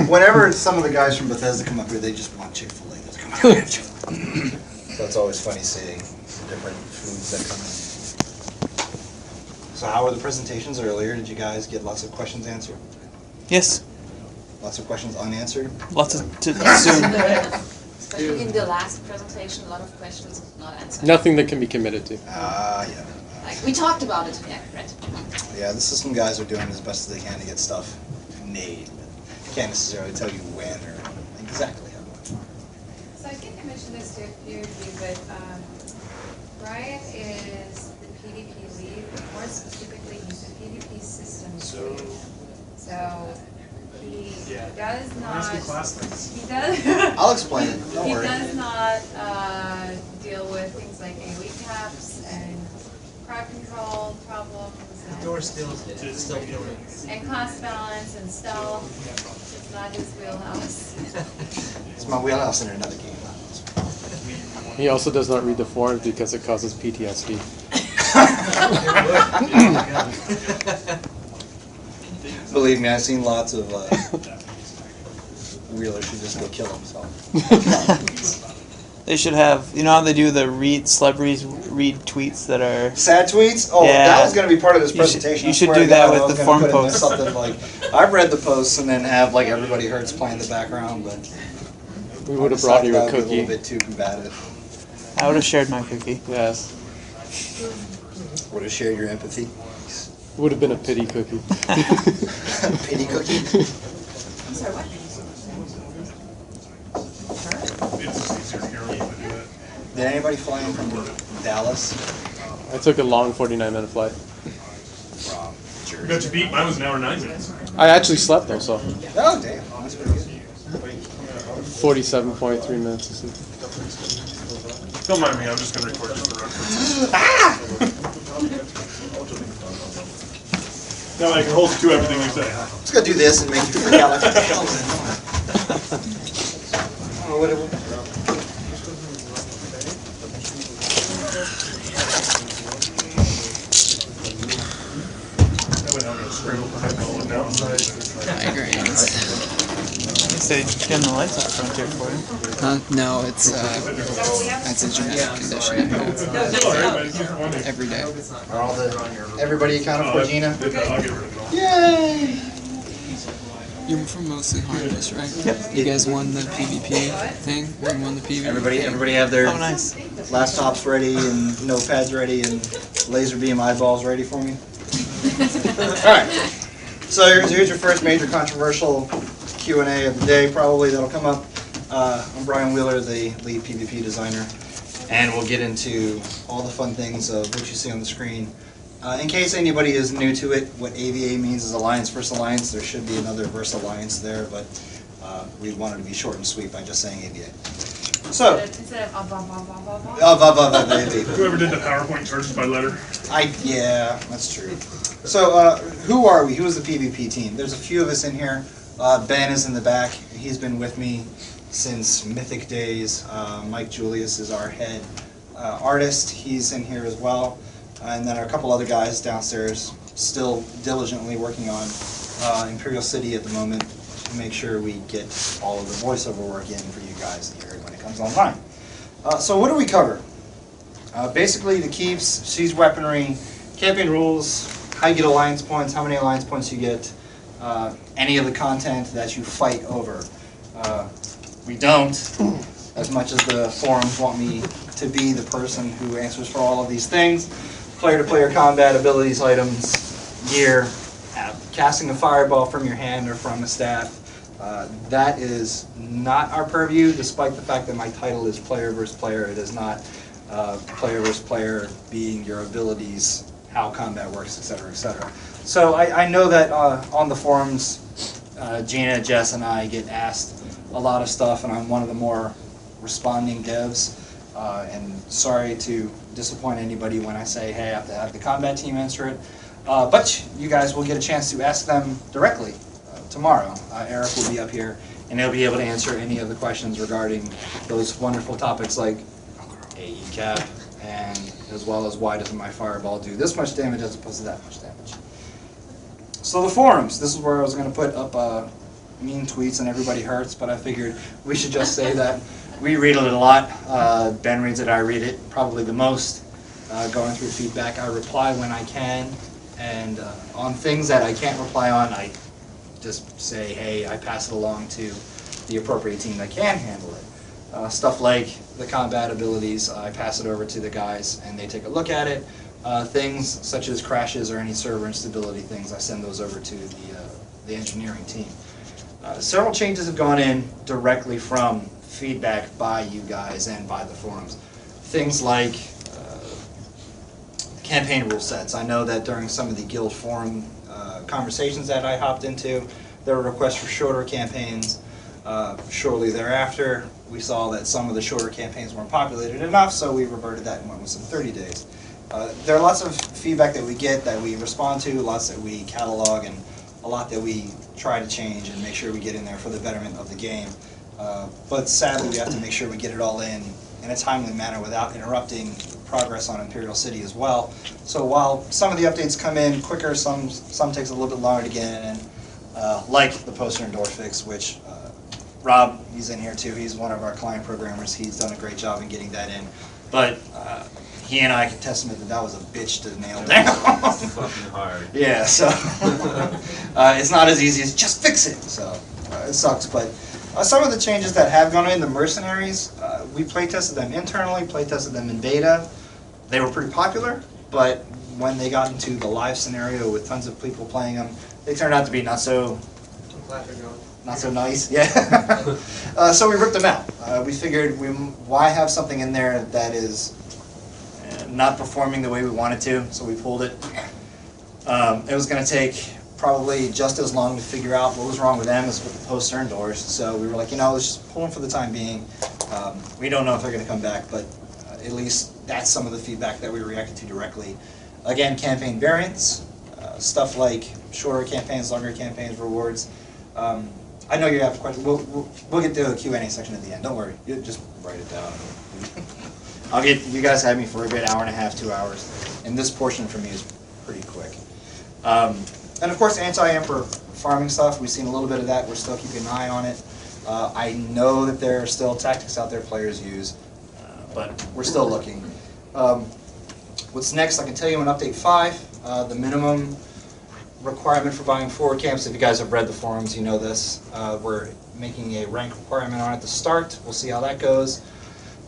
Whenever some of the guys from Bethesda come up here, they just want Chick-fil-A. They just come out here, Chick-fil-A. So it's always funny seeing the different foods that come in. So how were the presentations earlier? Did you guys get lots of questions answered? Yes. Lots of questions unanswered? Lots of to assume. Especially in the last presentation, a lot of questions not answered. Nothing that can be committed to. Ah, yeah. Like, we talked about it, yeah, right. Yeah, the system guys are doing as best as they can to get stuff made. They can't necessarily tell you when or exactly how much. So I think I mentioned this to a few of you, but Brian is the PvP lead, but more specifically, he's the PvP systems lead. So he does not. He does. I'll explain it. Don't worry. He does not deal with things like AoE caps and crowd control problems. And class balance and stealth. It's not his wheelhouse. It's my wheelhouse in another game. He also does not read the forums because it causes PTSD. Believe me, I've seen lots of Wheelers who just go kill himself. They should have, you know how they do the celebrities read tweets that are... Sad tweets? Oh, yeah. That was going to be part of this presentation. You should do that with the forum posts. Something like, I've read the posts and then have like Everybody Hurts playing in the background, but we would have brought you a a cookie. little bit too combative. I would have shared my cookie. Yes. Would have shared your empathy. Would have been a pity cookie. Pity cookie? I'm sorry, what? Did anybody fly in from Dallas? I took a long 49-minute flight. From Jersey. Got you beat. Mine was an hour and 9 minutes. I actually slept though, so Oh, damn. That's pretty good. 47.3 minutes. Don't mind me. I'm just going to record just for reference. Now I can hold you to everything you say. Let's go do this and make you freak out like what the hell is it? Oh, what Migraines. They dim the lights up front here for you. No, it's a genetic condition. Every day. Are everybody accounted for, Gina? I'll get rid of it. Yay! You're from mostly Harness, right? Yep. You guys won the PvP thing? You won the PvP Everybody have their Oh, nice. laptops ready and notepads ready and laser beam eyeballs ready for me? Alright. So here's your first major controversial Q&A of the day, probably, that'll come up. I'm Brian Wheeler, the lead PvP designer, and we'll get into all the fun things of what you see on the screen. In case anybody is new to it, what AVA means is Alliance versus Alliance. There should be another versus Alliance there, but we wanted to be short and sweet by just saying AVA. So, Instead of Whoever did the PowerPoint charges by letter. yeah, that's true. So, who are we? Who is the PvP team? There's a few of us in here. Ben is in the back. He's been with me since Mythic days. Mike Julius is our head artist. He's in here as well. And then a couple other guys downstairs still diligently working on Imperial City at the moment to make sure we get all of the voiceover work in for you guys here when it comes online. So what do we cover? Basically the keeps, siege weaponry, campaign rules, how you get alliance points, how many alliance points you get, any of the content that you fight over. We don't, as much as the forums want me to be the person who answers for all of these things. Player-to-player combat, abilities, items, gear, casting a fireball from your hand or from a staff. That is not our purview, despite the fact that my title is player versus player. It is not player versus player being your abilities, how combat works, etc., etc. So I know that on the forums, Gina, Jess, and I get asked a lot of stuff, and I'm one of the more responding devs. And sorry to disappoint anybody when I say, hey, I have to have the combat team answer it. But you guys will get a chance to ask them directly tomorrow. Eric will be up here, and he'll be able to answer any of the questions regarding those wonderful topics like AE cap, and as well as why doesn't my fireball do this much damage as opposed to that much damage. So the forums, this is where I was going to put up mean tweets and everybody hurts, but I figured we should just say that we read it a lot. Ben reads it, I read it probably the most. Going through feedback, I reply when I can, and on things that I can't reply on, I just say, hey, I pass it along to the appropriate team that can handle it. Stuff like the combat abilities, I pass it over to the guys and they take a look at it. Things such as crashes or any server instability things, I send those over to the engineering team. Several changes have gone in directly from feedback by you guys and by the forums. Things like campaign rule sets. I know that during some of the guild forum conversations that I hopped into, there were requests for shorter campaigns. Shortly thereafter, we saw that some of the shorter campaigns weren't populated enough, so we reverted that and went with some 30 days. There are lots of feedback that we get that we respond to, lots that we catalog, and a lot that we try to change and make sure we get in there for the betterment of the game. But sadly, we have to make sure we get it all in a timely manner without interrupting progress on Imperial City as well. So while some of the updates come in quicker, some takes a little bit longer to get in, like the poster and door fix, which Rob, he's in here too, he's one of our client programmers, he's done a great job in getting that in. But he and I can testament that that was a bitch to nail down. It's fucking hard. Yeah, so it's not as easy as just fix it, so it sucks. But some of the changes that have gone in, the mercenaries, we play tested them internally, play tested them in beta. They were pretty popular, but when they got into the live scenario with tons of people playing them, they turned out to be not so nice. Yeah. So we ripped them out. We figured, why have something in there that is not performing the way we wanted to, so we pulled it. It was going to take probably just as long to figure out what was wrong with them as with the post turn doors, so we were like, let's just pull them for the time being. We don't know if they're going to come back, but at least that's some of the feedback that we reacted to directly. Again, campaign variants, stuff like shorter campaigns, longer campaigns, rewards. I know you have a question. We'll get to a Q&A section at the end. Don't worry. You just write it down. You guys had me for a good hour and a half, 2 hours, and this portion for me is pretty quick. And of course, anti-emperor farming stuff. We've seen a little bit of that. We're still keeping an eye on it. I know that there are still tactics out there players use, but we're still looking. What's next? I can tell you in Update 5, the minimum requirement for buying forward camps. If you guys have read the forums, you know this. We're making a rank requirement on it to start. We'll see how that goes.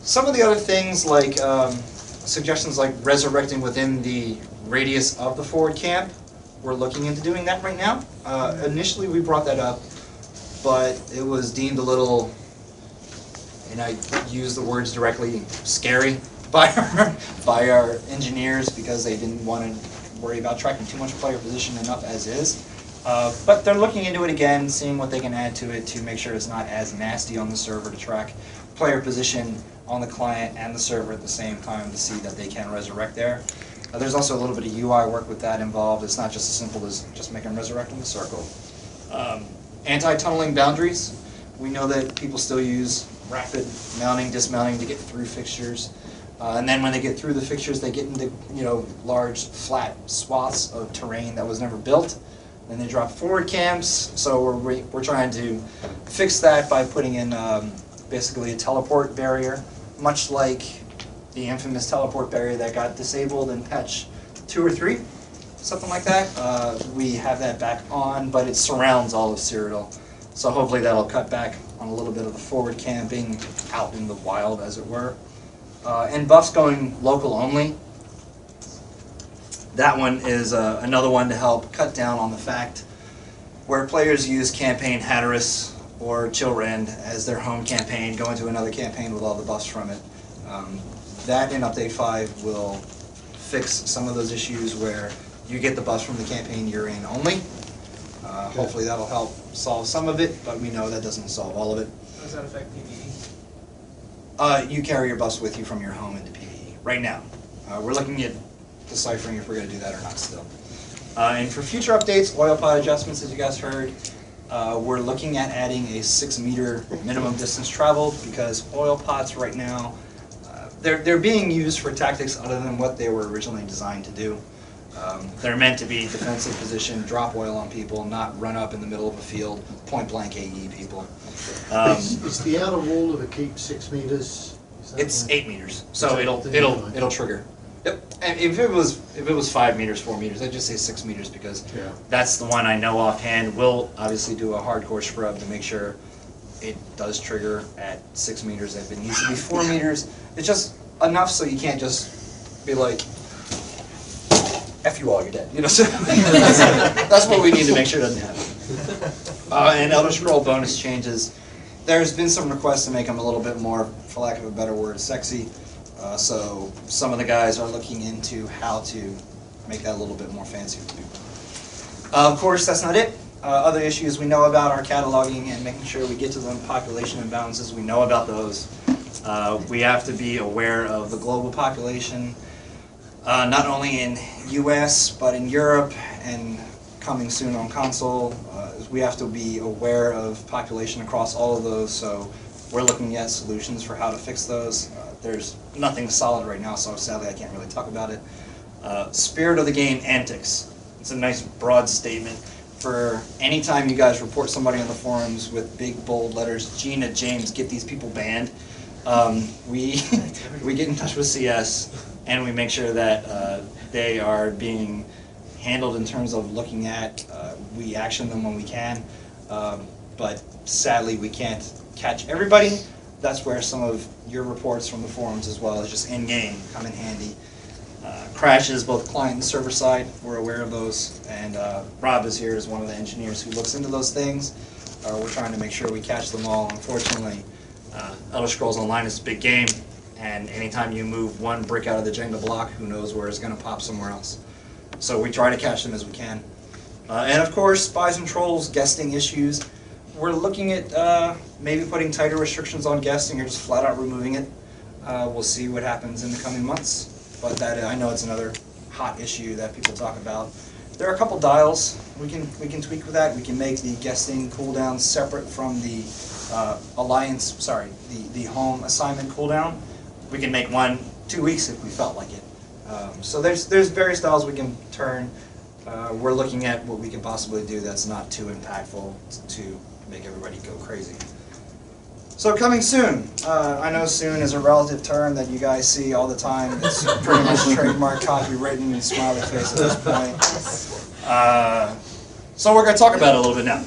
Some of the other things, like suggestions like resurrecting within the radius of the forward camp, we're looking into doing that right now. Initially we brought that up, but it was deemed a little, and I use the words directly, scary by our engineers, because they didn't want to worry about tracking too much player position enough as is. But they're looking into it again, seeing what they can add to it to make sure it's not as nasty on the server to track player position on the client and the server at the same time to see that they can resurrect there. There's also a little bit of UI work with that involved. It's not just as simple as just making resurrect in the circle. Anti-tunneling boundaries. We know that people still use rapid mounting, dismounting to get through fixtures. And then when they get through the fixtures, they get into large flat swaths of terrain that was never built. Then they drop forward camps. So we're trying to fix that by putting in basically a teleport barrier, much like the infamous teleport barrier that got disabled in patch 2 or 3, something like that. We have that back on, but it surrounds all of Cyrodiil. So hopefully that'll cut back on a little bit of the forward camping out in the wild, as it were. And buffs going local only. That one is another one to help cut down on the fact where players use campaign Hatteras or Chillrend as their home campaign, go into another campaign with all the buffs from it. That in Update 5 will fix some of those issues where you get the buffs from the campaign you're in only. Hopefully that'll help solve some of it, but we know that doesn't solve all of it. How does that affect PvE? You carry your buffs with you from your home into PvE right now. We're looking at deciphering if we're going to do that or not still. And for future updates, oil pod adjustments, as you guys heard, we're looking at adding a 6-meter minimum distance traveled, because oil pods right now, they're being used for tactics other than what they were originally designed to do. They're meant to be defensive position, drop oil on people, not run up in the middle of a field, point blank AE people. Is the outer wall of the keep 6 meters? It's 8 meters, so it'll trigger. Yep. And if it was 5 meters, 4 meters, I'd just say 6 meters because that's the one I know offhand. We'll obviously do a hardcore scrub to make sure it does trigger at 6 meters. If it needs to be 4 meters, it's just enough so you can't just be like, F you all, you're dead. You know, so that's what we need to make sure doesn't happen. And Elder Scroll bonus changes. There's been some requests to make them a little bit more, for lack of a better word, sexy. So some of the guys are looking into how to make that a little bit more fancy for people. Of course, that's not it. Other issues we know about are cataloging and making sure we get to the population imbalances. We know about those. We have to be aware of the global population, not only in US, but in Europe and coming soon on console. We have to be aware of population across all of those, so we're looking at solutions for how to fix those. There's nothing solid right now, so sadly I can't really talk about it. Spirit of the game antics. It's a nice broad statement for any time you guys report somebody on the forums with big bold letters, Gina, James, get these people banned. We get in touch with CS and we make sure that they are being handled in terms of looking at, we action them when we can, but sadly we can't catch everybody. That's where some of your reports from the forums as well as just in-game come in handy. Crashes, both client and server side, we're aware of those, and Rob is here as one of the engineers who looks into those things. We're trying to make sure we catch them all. Unfortunately, Elder Scrolls Online is a big game, and anytime you move one brick out of the Jenga block, who knows where it's going to pop somewhere else. So we try to catch them as we can. And of course, spies and trolls, guesting issues. We're looking at maybe putting tighter restrictions on guesting or just flat out removing it. We'll see what happens in the coming months. But that, I know it's another hot issue that people talk about. There are a couple dials we can tweak with that. We can make the guesting cooldown separate from the the home assignment cooldown. We can make one 2 weeks if we felt like it. So there's various dials we can turn. We're looking at what we can possibly do that's not too impactful to make everybody go crazy. So coming soon. I know soon is a relative term that you guys see all the time. It's pretty much trademark, copywritten, and smiley face at this point. So we're going to talk about it a little bit now.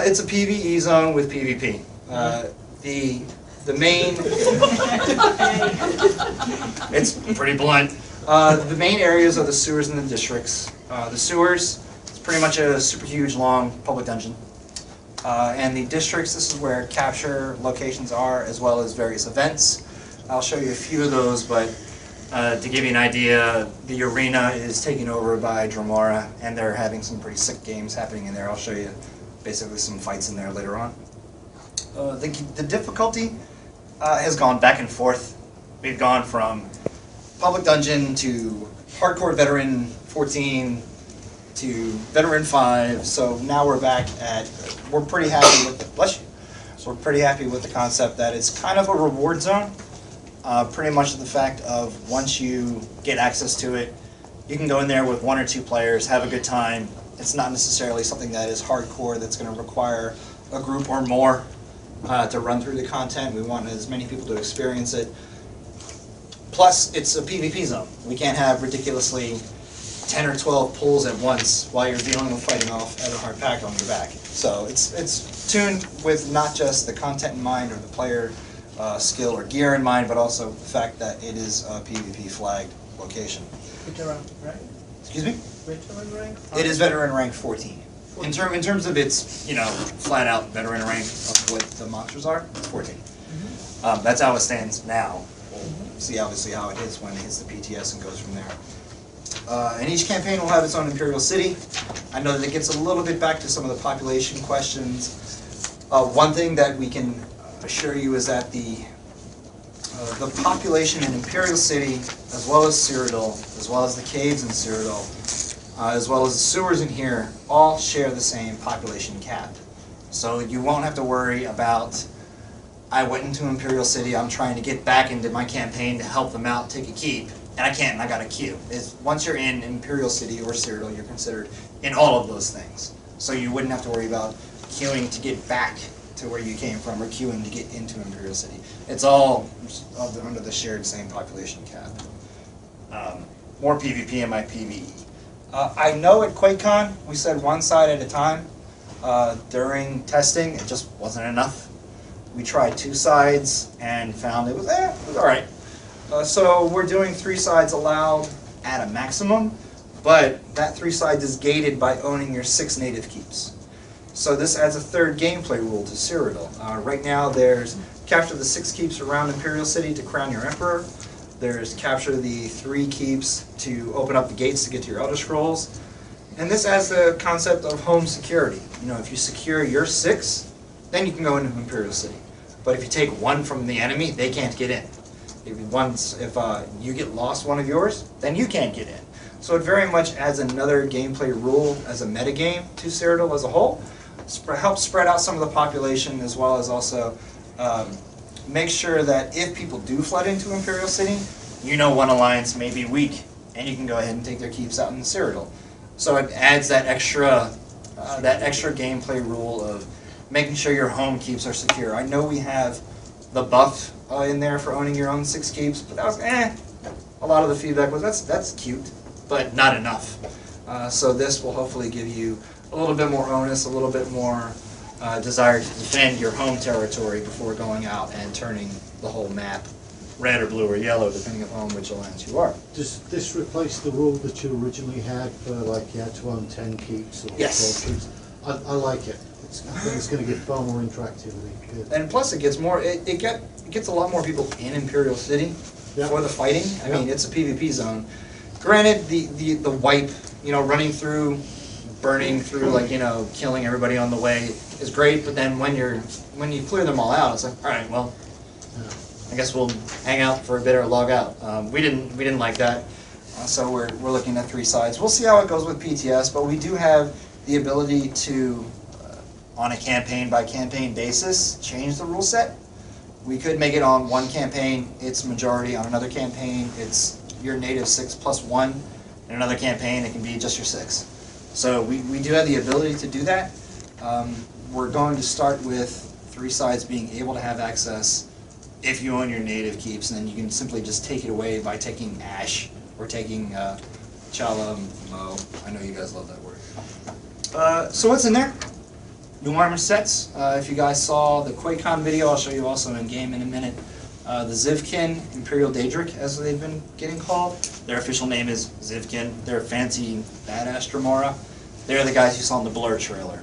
It's a PvE zone with PvP. The main... It's pretty blunt. The main areas are the sewers and the districts. The sewers, it's pretty much a super huge, long public dungeon. And the districts, this is where capture locations are, as well as various events. I'll show you a few of those, but to give you an idea, the arena is taken over by Dromora, and they're having some pretty sick games happening in there. I'll show you basically some fights in there later on. The difficulty has gone back and forth. We've gone from public dungeon to hardcore veteran 14 to veteran 5, so now we're back at, we're pretty happy with the, bless you, so we're pretty happy with the concept that it's kind of a reward zone. Pretty much the fact of once you get access to it, you can go in there with 1 or 2 players, have a good time. It's not necessarily something that is hardcore that's going to require a group or more to run through the content. We want as many people to experience it. Plus, it's a PvP zone. We can't have ridiculously 10 or 12 pulls at once while you're dealing with fighting off at a hard pack on your back. So it's tuned with not just the content in mind or the player skill or gear in mind, but also the fact that it is a PvP flagged location. Veteran rank? Excuse me? Veteran rank? It is veteran rank 14. In terms of its, flat out veteran rank of what the monsters are, it's 14. That's how it stands now. We'll see obviously how it hits when it hits the PTS and goes from there. And each campaign will have its own Imperial City. I know that it gets a little bit back to some of the population questions. One thing that we can assure you is that the population in Imperial City, as well as Cyrodiil, as well as the caves in Cyrodiil, as well as the sewers in here, all share the same population cap. So you won't have to worry about, I went into Imperial City, I'm trying to get back into my campaign to help them out, take a keep. and I can't, and I got a queue. Is once you're in Imperial City or Cyrodiil, you're considered in all of those things. So you wouldn't have to worry about queuing to get back to where you came from or queuing to get into Imperial City. It's all under the shared same population cap. More PvP in my PvE. I know at QuakeCon we said one side at a time. During testing, it just wasn't enough. We tried 2 sides and found it was all right. So we're doing 3 sides allowed at a maximum, but that 3 sides is gated by owning your 6 native keeps. So this adds a third gameplay rule to Cyrodiil. Right now there's capture the 6 keeps around Imperial City to crown your Emperor. There's capture the 3 keeps to open up the gates to get to your Elder Scrolls. And this adds the concept of home security. You know, if you secure your 6, then you can go into Imperial City. But if you take 1 from the enemy, they can't get in. If you get lost one of yours, then you can't get in. So it very much adds another gameplay rule as a metagame to Cyrodiil as a whole. Helps spread out some of the population, as well as also make sure that if people do flood into Imperial City, you know one alliance may be weak, and you can go ahead and take their keeps out in Cyrodiil. So it adds that extra gameplay rule of making sure your home keeps are secure. I know we have the buff in there for owning your own 6 keeps, but that was a lot of the feedback was that's cute, but not enough. So this will hopefully give you a little bit more onus, a little bit more desire to defend your home territory before going out and turning the whole map red or blue or yellow, depending upon which alliance you are. Does this replace the rule that you originally had for, like, you had to own 10 keeps or 12 Yes. keeps? I like it. I think it's going to get far more interactivity. Good. And plus, it gets more. It gets a lot more people in Imperial City Yeah. for the fighting. I mean, it's a PvP zone. Granted, the wipe, running through, burning through, killing everybody on the way is great. But then when you clear them all out, it's like, all right, well, I guess we'll hang out for a bit or log out. We didn't like that, so we're looking at 3 sides. We'll see how it goes with PTS, but we do have the ability to, on a campaign by campaign basis, change the rule set. We could make it on one campaign, it's majority. On another campaign, it's your native 6 plus 1. In another campaign, it can be just your 6. So we do have the ability to do that. We're going to start with 3 sides being able to have access if you own your native keeps, and then you can simply just take it away by taking Ash or taking Chala Mo. I know you guys love that word. So what's in there? New armor sets. If you guys saw the QuakeCon video, I'll show you also in game in a minute. The Zivkin Imperial Daedric, as they've been getting called. Their official name is Zivkin. They're fancy badass Dremora. They're the guys you saw in the Blur trailer,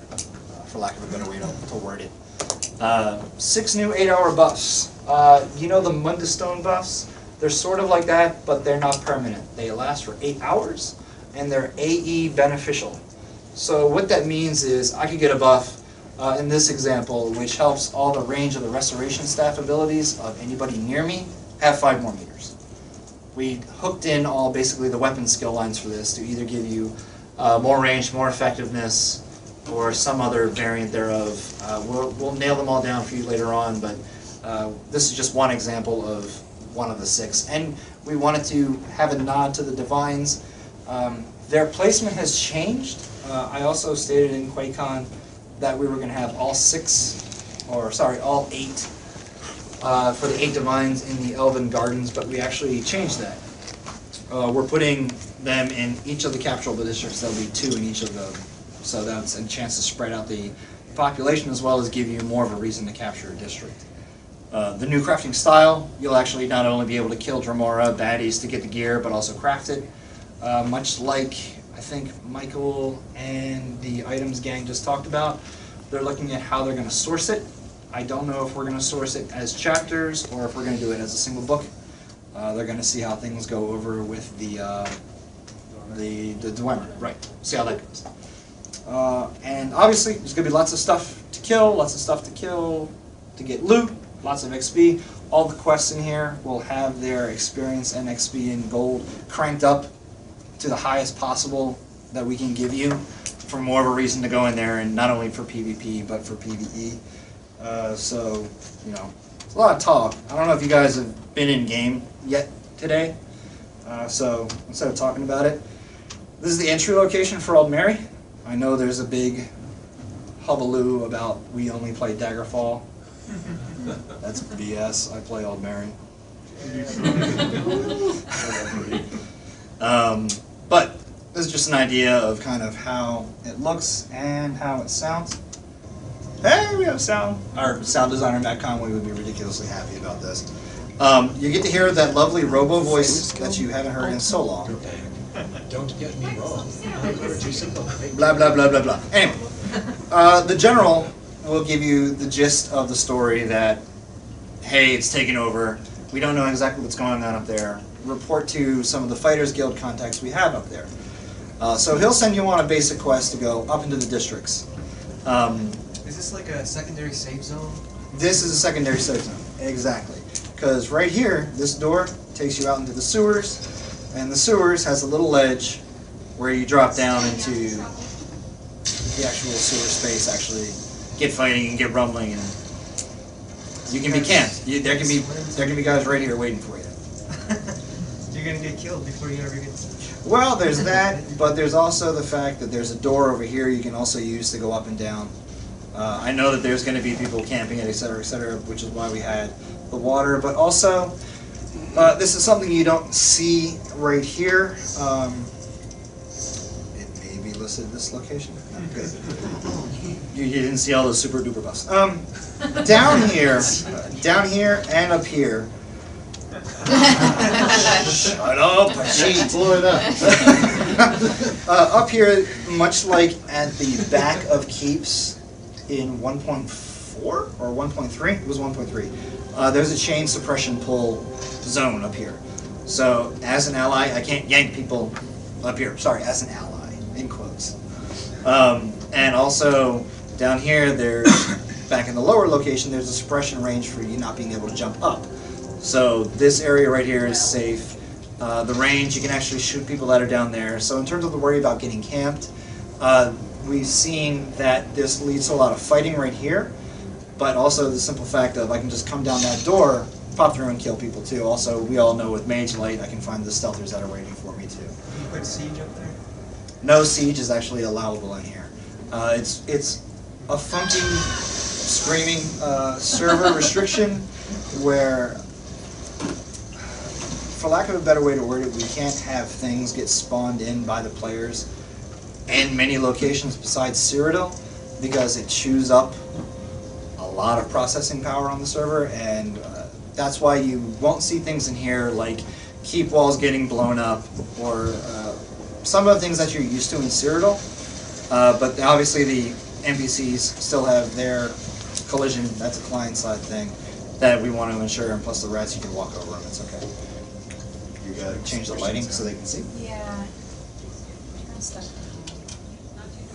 for lack of a better way to word it. 6 new 8-hour buffs. You know the Mundustone buffs? They're sort of like that, but they're not permanent. They last for 8 hours, and they're AE beneficial. So what that means is I could get a buff in this example, which helps all the range of the restoration staff abilities of anybody near me have 5 more meters. We hooked in all basically the weapon skill lines for this to either give you more range, more effectiveness, or some other variant thereof. We'll nail them all down for you later on, but this is just one example of one of the 6. And we wanted to have a nod to the Divines. Their placement has changed. I also stated in QuakeCon that we were going to have all 8 for the 8 Divines in the Elven Gardens, but we actually changed that. We're putting them in each of the capturable districts. There'll be 2 in each of them. So that's a chance to spread out the population as well as give you more of a reason to capture a district. The new crafting style, you'll actually not only be able to kill Dremora baddies to get the gear, but also craft it. Much like I think Michael and the items gang just talked about, they're looking at how they're going to source it. I don't know if we're going to source it as chapters or if we're going to do it as a single book. They're going to see how things go over with the Dwemer, right? See how that goes. And obviously, there's going to be lots of stuff to kill, to get loot, lots of XP. All the quests in here will have their experience and XP and gold cranked up to the highest possible that we can give you for more of a reason to go in there, and not only for PvP, but for PvE. So, it's a lot of talk. I don't know if you guys have been in game yet today. So instead of talking about it, this is the entry location for Old Mary. I know there's a big hullabaloo about we only play Daggerfall. That's BS. I play Old Mary. But this is just an idea of kind of how it looks and how it sounds. Hey, we have sound. Our sound designer, Matt Conway, would be ridiculously happy about this. You get to hear that lovely robo voice that you haven't heard in so long. Don't get me wrong. Too simple. Blah, blah, blah, blah, blah. Anyway, the general will give you the gist of the story that, hey, it's taken over. We don't know exactly what's going on up there. Report to some of the Fighters Guild contacts we have up there. So he'll send you on a basic quest to go up into the districts. Is this like a secondary save zone? This is a secondary save zone, exactly. Because right here, this door takes you out into the sewers, and the sewers has a little ledge where you drop down into the actual sewer space, actually get fighting and get rumbling, and you can be camped. There can be guys right here waiting for you. You're gonna get killed before you ever get. Well, there's that, but there's also the fact that there's a door over here you can also use to go up and down. I know that there's going to be people camping it, etc., which is why we had the water. But also, this is something you don't see right here. It may be listed in this location. No, good. You didn't see all those super duper buffs. Down here and up here. Shut up! Cheat. Blow it up. Up here, much like at the back of keeps in 1.4 or 1.3, it was 1.3. There's a chain suppression pull zone up here. So as an ally, I can't yank people up here. Sorry, as an ally, in quotes. And also down here, there's back in the lower location, there's a suppression range for you not being able to jump up. So this area right here is safe. The range, you can actually shoot people that are down there. So in terms of the worry about getting camped, we've seen that this leads to a lot of fighting right here, but also the simple fact of I can just come down that door, pop through and kill people too. Also, we all know with Mage Light, I can find the stealthers that are waiting for me too. Can you put siege up there? No siege is actually allowable in here. It's a funky, screaming server restriction where, for lack of a better way to word it, we can't have things get spawned in by the players in many locations besides Cyrodiil because it chews up a lot of processing power on the server, and that's why you won't see things in here like keep walls getting blown up or some of the things that you're used to in Cyrodiil. But obviously the NPCs still have their collision, that's a client-side thing that we want to ensure, and plus the rats you can walk over them, it's okay. You gotta change the lighting so they can see. Yeah. Is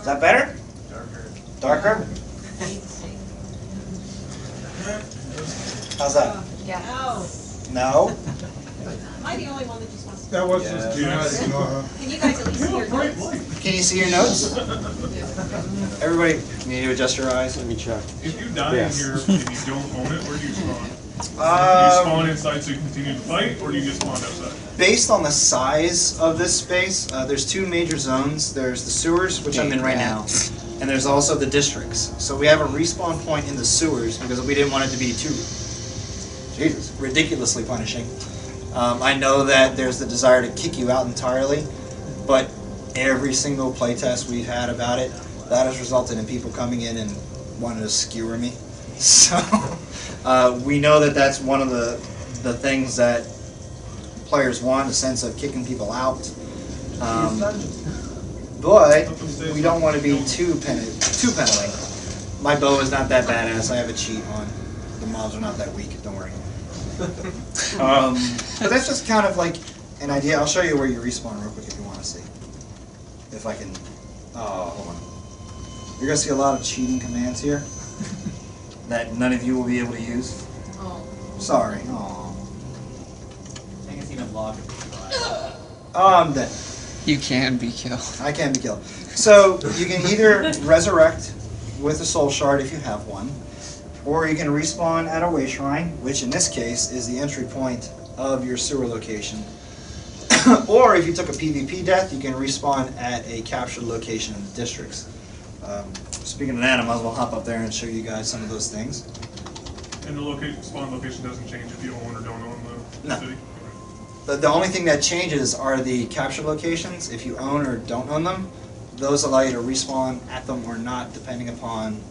that better? Darker? How's that? Yeah. No? Am I the only one that just wants to? That was just Can you guys at least see your notes? Can you see your notes? Everybody, you need to adjust your eyes. Let me check. If you die Yes. in here and you don't own it, where do you spawn? Do you spawn inside so you continue to fight, or do you get spawned outside? Based on the size of this space, there's two major zones. There's the sewers, which I'm in right now, and there's also the districts. So we have a respawn point in the sewers because we didn't want it to be too, ridiculously punishing. I know that there's the desire to kick you out entirely, but every single playtest we've had about it, that has resulted in people coming in and wanting to skewer me. So we know that that's one of the things that players want, a sense of kicking people out. But we don't want to be too penalty. My bow is not that badass. I have a cheat on. The mobs are not that weak. Don't worry. But that's just kind of like an idea. I'll show you where you respawn real quick if you want to see. If I can. Oh, hold on. You're gonna see a lot of cheating commands here that none of you will be able to use. Oh. Sorry. Oh. I can see the vlog. Oh, I'm dead. You can be killed. I can be killed. So you can either resurrect with a soul shard if you have one, or you can respawn at a way shrine, which in this case is the entry point of your sewer location. Or if you took a PvP death, you can respawn at a captured location in the districts. Speaking of that, I might as well hop up there and show you guys some of those things. And the location, spawn location doesn't change if you own or don't own the No. city? The only thing that changes are the capture locations. If you own or don't own them, those allow you to respawn at them or not, depending upon,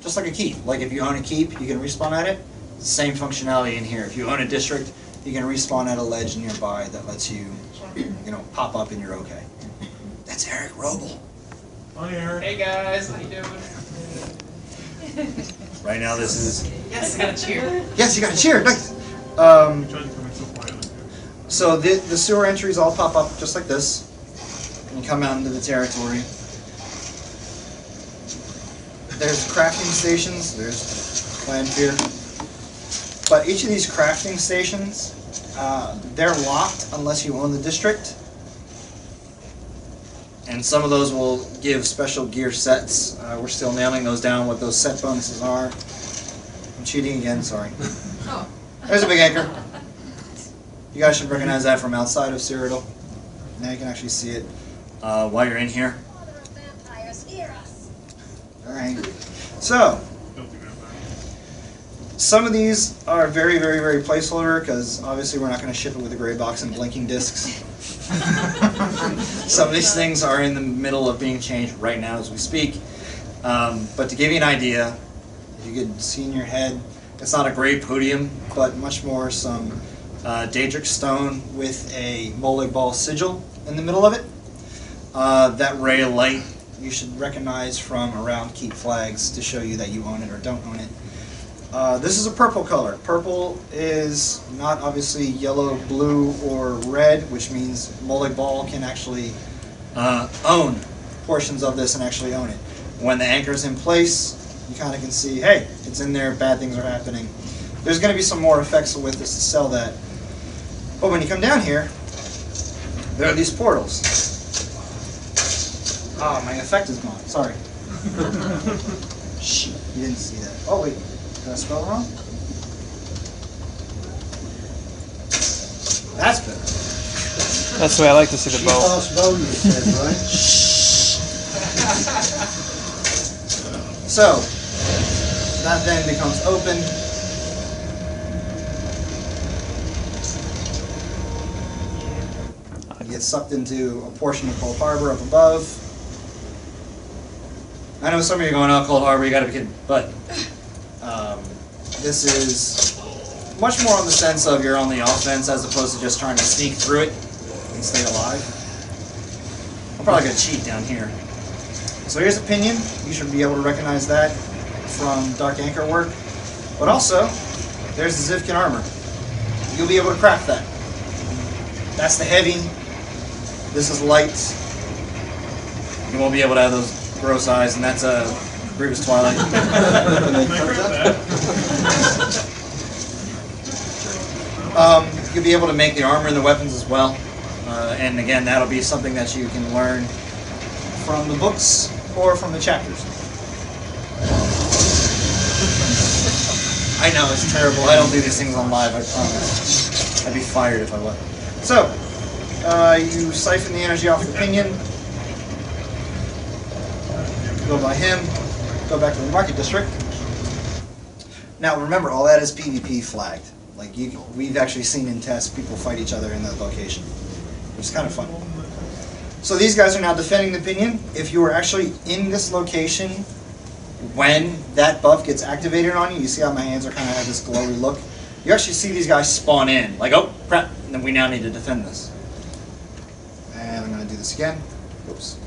just like a keep. Like if you own a keep, you can respawn at it. Same functionality in here. If you own a district, you can respawn at a ledge nearby that lets you, pop up and you're okay. That's Eric Roble. Hi, Eric. Hey guys, how you doing? Right now, this is. Yes, I got a cheer. Yes, you got a cheer. Nice. You tried to come in so quietly. So the sewer entries all pop up just like this. And you come out into the territory. There's crafting stations. There's land fear. But each of these crafting stations, they're locked unless you own the district. And some of those will give special gear sets. We're still nailing those down, what those set bonuses are. I'm cheating again, sorry. Oh. There's a big anchor. You guys should recognize that from outside of Cyrodiil. Now you can actually see it while you're in here. Alright. So, some of these are very, very, very placeholder because obviously we're not going to ship it with a gray box and blinking discs. Some of these things are in the middle of being changed right now as we speak. But to give you an idea, if you could see in your head, it's not a gray podium, but much more some Daedric stone with a Molag Bal sigil in the middle of it. That ray of light you should recognize from around keep flags to show you that you own it or don't own it. This is a purple color. Purple is not obviously yellow, blue, or red, which means Molag Bal can actually own portions of this and actually own it. When the anchor's in place, you kind of can see, hey, it's in there, bad things are happening. There's going to be some more effects with this to sell that. But when you come down here, there are these portals. Ah, my effect is gone. Sorry. Shit, you didn't see that. Oh, wait. Did I spell it wrong? That's better. That's the way I like to see the bow. Bow, you said, right? So, that then becomes open. You get sucked into a portion of Cold Harbor up above. I know some of you are going, oh, Cold Harbor, you gotta be kidding. But this is much more on the sense of you're on the offense as opposed to just trying to sneak through it and stay alive. I'm probably gonna cheat down here. So here's a pinion. You should be able to recognize that from Dark Anchor work. But also, there's the Zivkin armor. You'll be able to craft that. That's the heavy. This is light. You won't be able to have those gross eyes, and that's a Grievous Twilight. You'll be able to make the armor and the weapons as well. And again, that'll be something that you can learn from the books or from the chapters. I know, it's terrible. I don't do these things on live, I promise. I'd be fired if I was. So, you siphon the energy off the pinion. Go by him. Go back to the market district. Now remember, all that is PvP flagged. Like we've actually seen in tests people fight each other in that location, which is kind of fun. So these guys are now defending the pinion. If you were actually in this location when that buff gets activated on you, you see how my hands are kind of have this glowy look? You actually see these guys spawn in, like, oh, crap, and then we now need to defend this. And I'm going to do this again. Oops.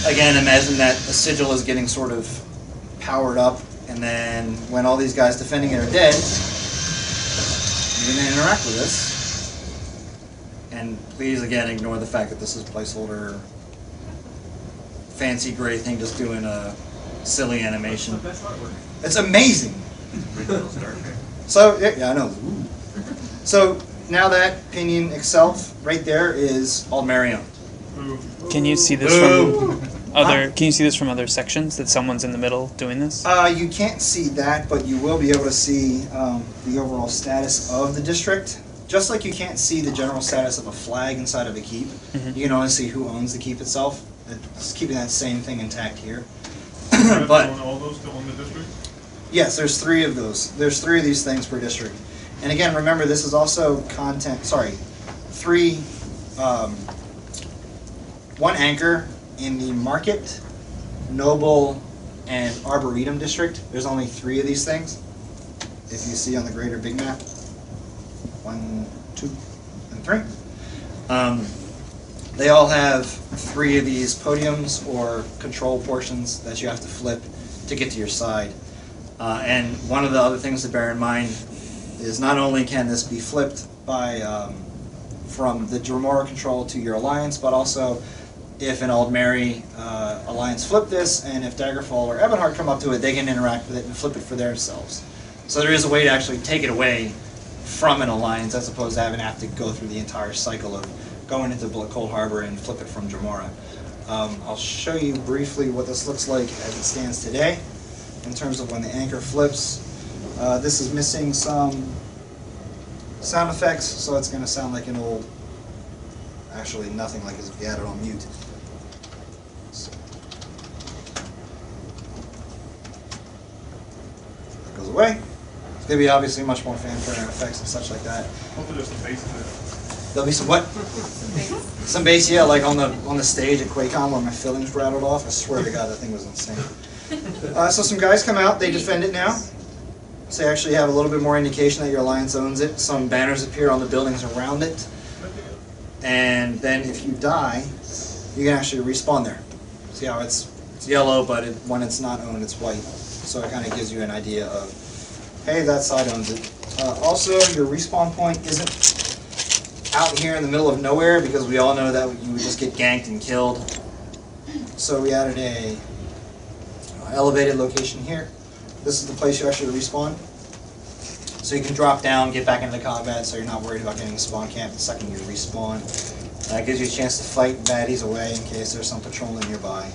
Again, imagine that the sigil is getting sort of powered up, and then when all these guys defending it are dead, you're going to interact with this. And please, again, ignore the fact that this is placeholder, fancy gray thing just doing a silly animation. It's amazing. So, yeah, I know. So, now that pinion itself, right there, is Aldmerion. Can you see this from other? Can you see this from other sections that someone's in the middle doing this? You can't see that, but you will be able to see the overall status of the district. just like you can't see the general status of a flag inside of a keep, you can only see who owns the keep itself. It's keeping that same thing intact here. But own all those to own the district? yes, there's 3 of those. There's 3 of these things per district. And again, remember, this is also content. Sorry, 3. 1 anchor in the Market, Noble, and Arboretum district. There's only 3 of these things. If you see on the greater big map, 1, 2, and 3. They all have 3 of these podiums or control portions that you have to flip to get to your side. And one of the other things to bear in mind is not only can this be flipped by from the Dremora control to your alliance, but also if an Old Mary alliance flip this, and if Daggerfall or Ebonheart come up to it, they can interact with it and flip it for themselves. So there is a way to actually take it away from an alliance as opposed to having to have to go through the entire cycle of going into Cold Harbor and flip it from Dremora. I'll show you briefly what this looks like as it stands today in terms of when the anchor flips. This is missing some sound effects, so it's going to sound like an old, actually nothing like as if you had it on mute. So, that goes away. It's going to be obviously much more fanfare and effects and such like that. Hopefully there's some bass in it. There'll be some what? Some bass, yeah, like on the stage at QuakeCon where my fillings rattled off. I swear to God, that thing was insane. So some guys come out, they defend it now. So you actually have a little bit more indication that your alliance owns it. Some banners appear on the buildings around it. And then if you die, you can actually respawn there. See how it's yellow, but when it's not owned, it's white. So it kind of gives you an idea of, hey, that side owns it. Also, your respawn point isn't out here in the middle of nowhere, because we all know that you would just get ganked and killed. So we added a elevated location here. This is the place you actually respawn. So you can drop down, get back into combat, so you're not worried about getting a spawn camp the second you respawn. That gives you a chance to fight baddies away in case there's some patrolling nearby.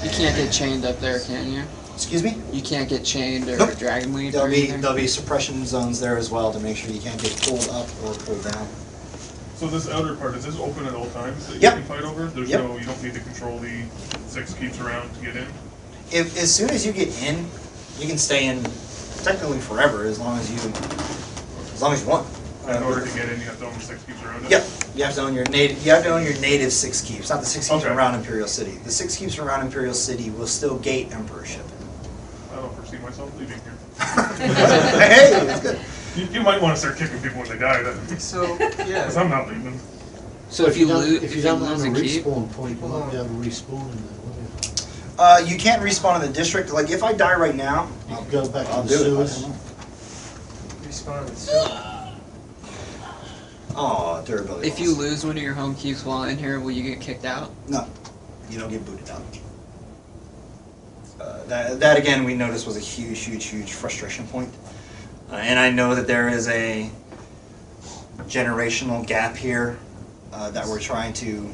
You can't get chained up there, can you? Excuse me? You can't get chained or Nope. dragon lead or There'll anything? be suppression zones there as well to make sure you can't get pulled up or pulled down. So this outer part, is this open at all times that you Yep. can fight over? There's Yep. no, you don't need to control the 6 keeps around to get in? As soon as you get in, you can stay in technically forever as long as you want. In order to get in, you have to own the 6 keeps around it? Yep. You have to own your native. You have to own your native 6 keeps, not the 6 keeps Okay. around Imperial City. The 6 keeps around Imperial City will still gate Emperorship. I don't foresee myself leaving here. Hey, that's good. You might want to start kicking people when they die, So, yeah. because I'm not leaving. So if you lose, if you don't have lose a a keep, respawn point, you won't be able to respawn in there, will you? You can't respawn in the district. Like if I die right now, You can go back I'll to the do it. sewers. Respawn in the sewer. Oh, durability. if you lose one of your home keeps while in here, will you get kicked out? No, you don't get booted out. That again, we noticed was a huge frustration point. And I know that there is a generational gap here that we're trying to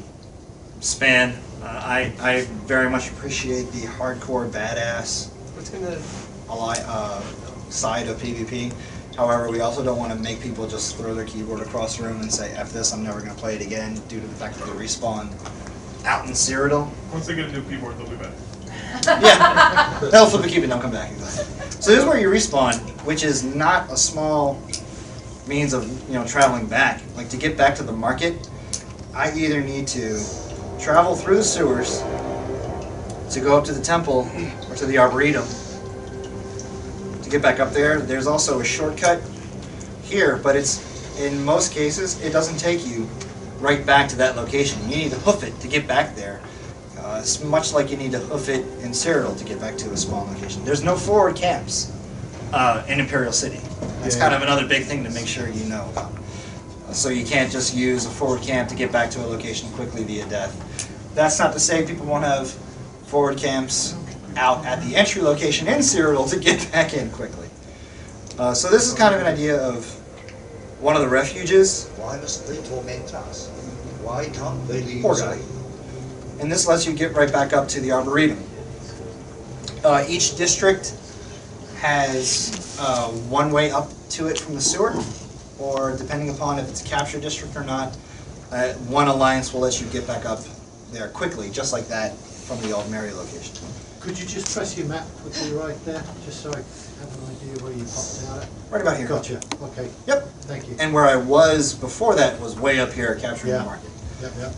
span. I very much appreciate the hardcore badass What's gonna... side of PvP. However, we also don't want to make people just throw their keyboard across the room and say, F this, I'm never going to play it again, due to the fact that they respawn out in Cyrodiil. Once they get a new keyboard, they'll be back. Yeah, they'll flip a keyboard and they'll come back. So this is where you respawn, which is not a small means of traveling back. Like to get back to the market, I either need to travel through the sewers to go up to the temple or to the Arboretum. To get back up there, there's also a shortcut here, but it's in most cases it doesn't take you right back to that location. You need to hoof it to get back there. It's much like you need to hoof it in Cyrodiil to get back to a small location. There's no forward camps in Imperial City. That's kind of another big thing to make sure you know about. So you can't just use a forward camp to get back to a location quickly via death. That's not to say people won't have forward camps out at the entry location in Cyrodiil to get back in quickly. So this is kind of an idea of one of the refuges. Why must they torment us? Why can't they leave Poor us guy. alone? And this lets you get right back up to the Arboretum. Each district has one way up to it from the sewer. or depending upon if it's a capture district or not, one alliance will let you get back up there quickly, just like that from the old Mary location. Could you just press your map quickly right there, just so I have an idea where you popped out at? Right about here. Gotcha, okay. Yep. Thank you. And where I was before that was way up here capturing Yeah. the market. Yep, yep.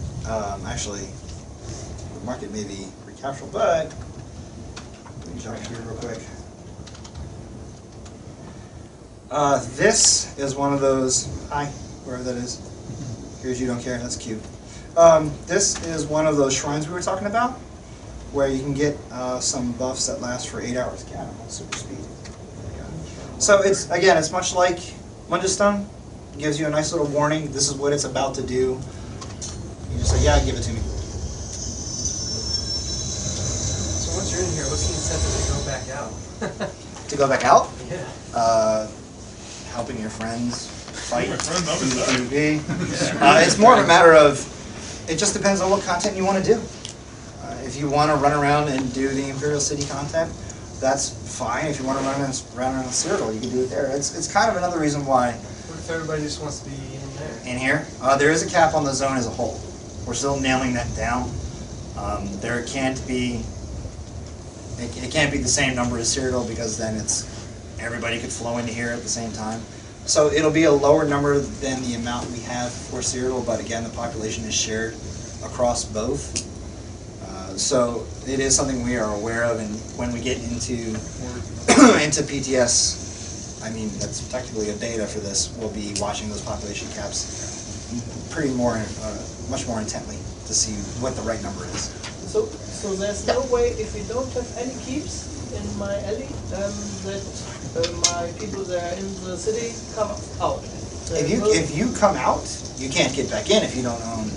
Actually, the market may be recaptured, but let me jump here real quick. This is one of those, hi, wherever that is. Here's you don't care, that's cute. This is one of those shrines we were talking about, where you can get some buffs that last for 8 hours. Yeah, super speed. So it's, again, it's much like Mundustone. It gives you a nice little warning. This is what it's about to do. You just say, yeah, give it to me. So once you're in here, what's the incentive to go back out? To go back out? Yeah. Helping your friends fight My friends up inside. PvP. It's more of a matter of, it just depends on what content you want to do. If you want to run around and do the Imperial City content, that's fine. If you want to run around Cyrodiil, you can do it there. It's kind of another reason why. What if everybody just wants to be in there? In here, there is a cap on the zone as a whole. We're still nailing that down. There can't be, it can't be the same number as Cyrodiil, because then it's, everybody could flow into here at the same time. So it'll be a lower number than the amount we have for Cyrodiil, but again, the population is shared across both. So it is something we are aware of, and when we get into into PTS, I mean, that's technically a beta for this, we'll be watching those population caps much more intently to see what the right number is. So there's no way, if we don't have any keeps in my alley, that my people there in the city come out. If you come out, you can't get back in if you don't own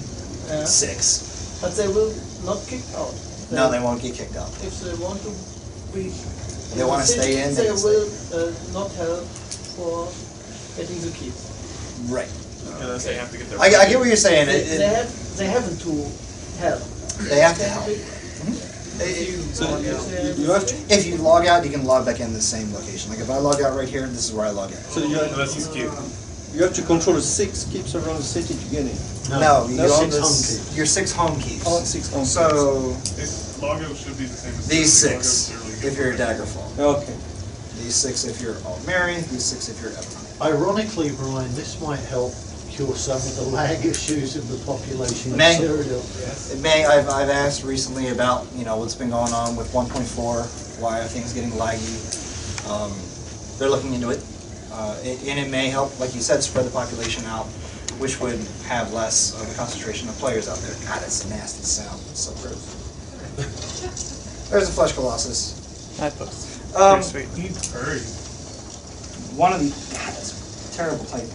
6. But they will not kick out. No, they won't get kicked out. If they want to be, They want to stay in. They will not help for getting the keys. Right. Unless they have to get their. I get what you're saying. They haven't to help. They have to help. You have to. If you log out, you can log back in the same location. Like if I log out right here, this is where I log in. So you have to control the 6 keeps around the city to get in. No, you own 6 home keeps. your 6 home keeps. Oh, 6 home So Logo should be the same as these Cyrodiil. 6 if you're a Daggerfall. Okay. These 6 if you're Alt Mary. These 6 if you're Ebon. Ironically, Brian, this might help cure some of the lag issues of the population of May. Cyrodiil. It may. I've asked recently about what's been going on with 1.4. Why are things getting laggy? They're looking into it. And it may help, like you said, spread the population out, which would have less of a concentration of players out there. God, that's a nasty sound. It's so gross. There's a Flesh Colossus. I post. Pretty sweet. He's hurry. One of the... God, that's terrible typing.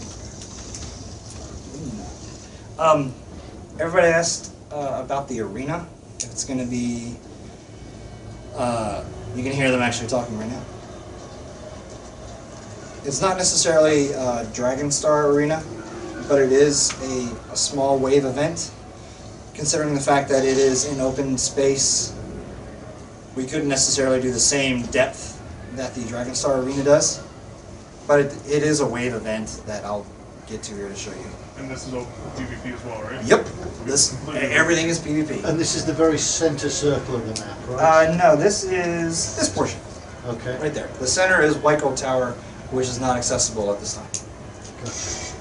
Everybody asked about the arena. If it's going to be... you can hear them actually talking right now. It's not necessarily a Dragon Star arena, but it is a small wave event. Considering the fact that it is in open space, we couldn't necessarily do the same depth that the Dragon Star arena does, but it is a wave event that I'll get to here to show you. And this is open PvP as well, right? Yep. Everything is PvP. And this is the very center circle of the map, right? No, this is this portion. Okay. Right there. The center is White Gold Tower, which is not accessible at this time. Gotcha.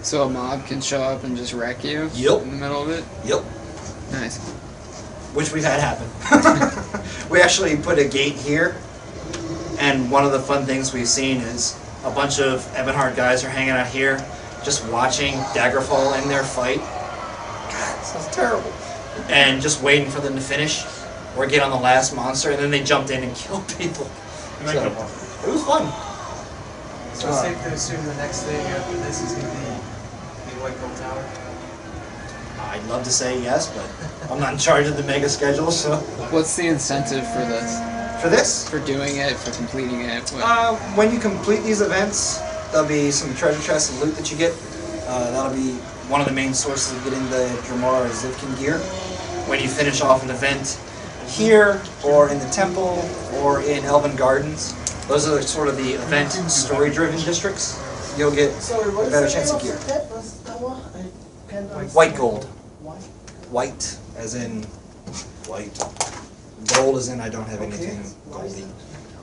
So a mob can show up and just wreck you Yep. in the middle of it? Yep. Nice. Which we've had happen. We actually put a gate here, and one of the fun things we've seen is a bunch of Ebonheart guys are hanging out here, just watching Daggerfall in their fight. God, this is terrible. And just waiting for them to finish, or get on the last monster, and then they jumped in and killed people. And So, it was fun. So it's safe to assume the next thing after this is going to be the White Gold Tower? I'd love to say yes, but I'm not in charge of the mega schedule, so. What's the incentive for this? For this? For doing it, for completing it? What? When you complete these events, there'll be some treasure chests and loot that you get. That'll be one of the main sources of getting the Dremora or Zivkin gear. When you finish off an event here, or in the temple, or in Elven Gardens, those are sort of the event story-driven districts. you'll get Sorry, a what is better the chance name of gear. of the tower? I can't understand. White gold. White? White, as in white. Gold as in I don't have anything goldy.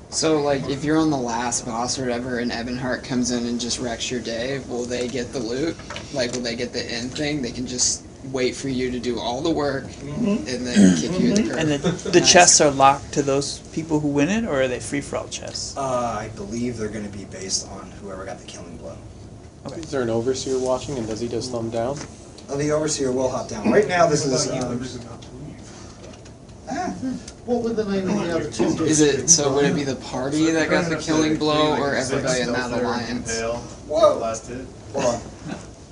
So, like, if you're on the last boss or whatever, and Ebonheart comes in and just wrecks your day, will they get the loot? Like, will they get the end thing? They can just wait for you to do all the work and then kick you in the curb. And the chests are locked to those people who win it, or are they free for all chests? I believe they're going to be based on whoever got the killing blow. Okay. Is there an overseer watching, and does he just thumb down? The overseer will hop down. Right now, this is. What were the name of the other two districts? Is it, so would it be the party that got the killing blow, or everybody in that alliance? Whoa! Last hit. Hold on.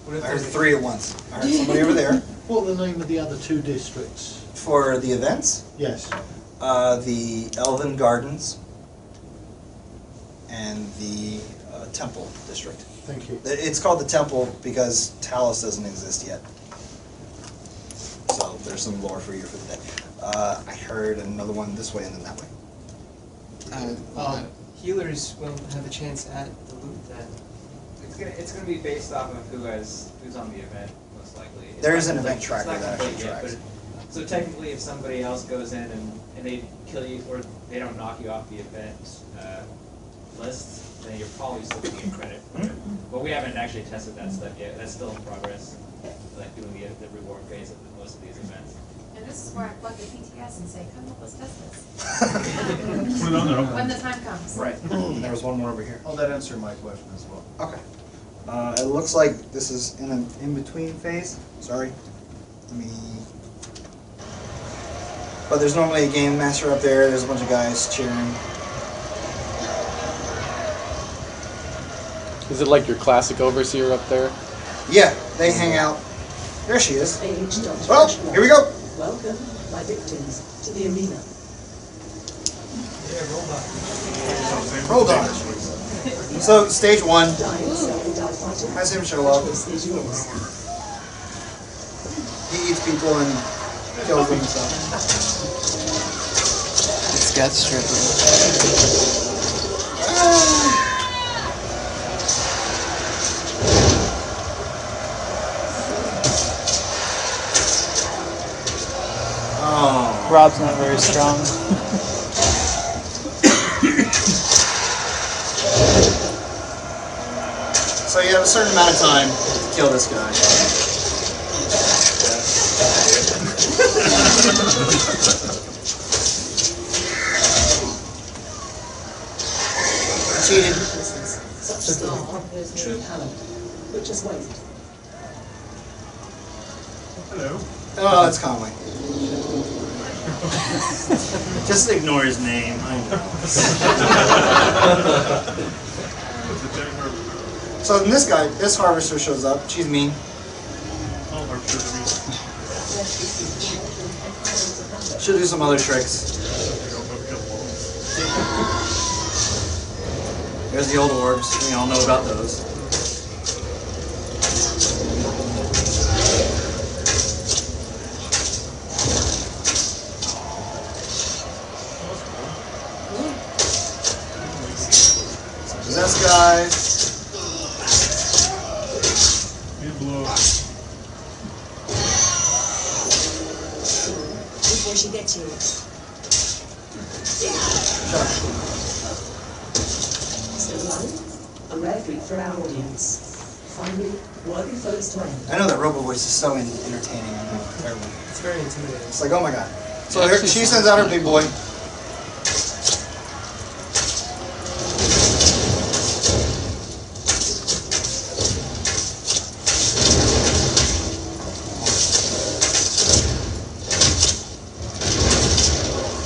I heard 3 at once. I heard somebody over there. What were the name of the other two districts? For the events, Yes. the Elven Gardens and the Temple District. Thank you. It's called the Temple because Talos doesn't exist yet. So there's some lore for you for the day. I heard another one this way and then that way. Healers will have a chance at the loot then. It's gonna be based off of who's on the event most likely. There is an event tracker that actually complete yet, tracks. but so technically, if somebody else goes in and they kill you or they don't knock you off the event list, then you're probably still gonna get credit for it. But we haven't actually tested that stuff yet. That's still in progress. Like doing the reward phase of most of these events. And this is where I plug the PTS and say, come up, let's test this. Put it on there. When the time comes. Right. There was one more over here. Oh, that answered my question as well. Okay. It looks like this is in an in-between phase. Sorry. Let me... But there's normally a game master up there. There's a bunch of guys cheering. Is it like your classic overseer up there? Yeah, they hang out. There she is. Well, here we go. Welcome, my victims, to the arena. Roll dodge. So, stage 1. Has him show up. He eats people and kills them and stuff. It's gut stripping. Oh. Rob's not very strong. So you have a certain amount of time to kill this guy. Cheated. Such skill, true talent. But just wait. Hello. Oh, that's Conway. Just ignore his name. I know. So then this guy, this harvester shows up. She's mean. Oh, harvesters are mean. She'll do some other tricks. There's the old orbs. We all know about those. Possessed guys. Before she gets you. So, a rare treat for our audience. Finally, worthy foes to end. I know that Robo Voice is so entertaining. It's very intimidating. It's like, oh my god. So here, she sends out her big boy.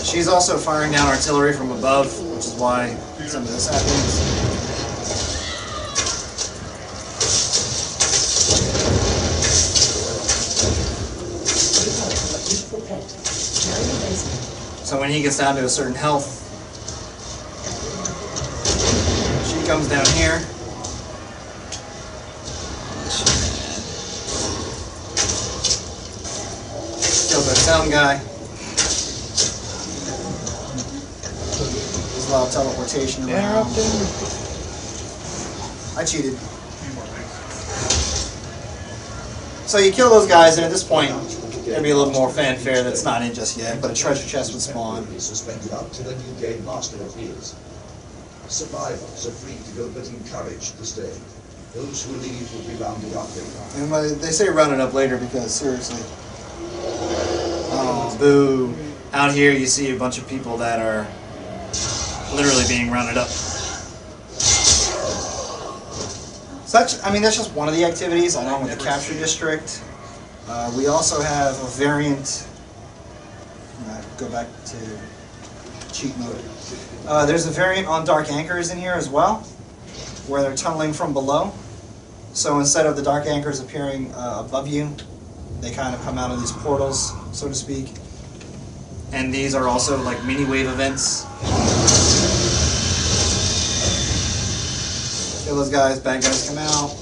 She's also firing down artillery from above, which is why some of this happens. So when he gets down to a certain health, she comes down here. Kills our sound guy. There's a lot of teleportation around. I cheated. So you kill those guys, and at this point, there'd be a little more fanfare that's not in just yet, but a treasure chest would spawn. Suspended up till a new game master appears. Survivors are free to go, but encouraged to stay. Those who leave will be rounded up later. And they say rounded up later because, seriously. Oh, boo. Out here you see a bunch of people that are literally being rounded up. Such, I mean, that's just one of the activities, along with the capture district. We also have a variant. Go back to cheat mode. There's a variant on Dark Anchors in here as well, where they're tunneling from below. So instead of the Dark Anchors appearing above you, they kind of come out of these portals, so to speak. And these are also like mini wave events. Kill those guys, bad guys come out.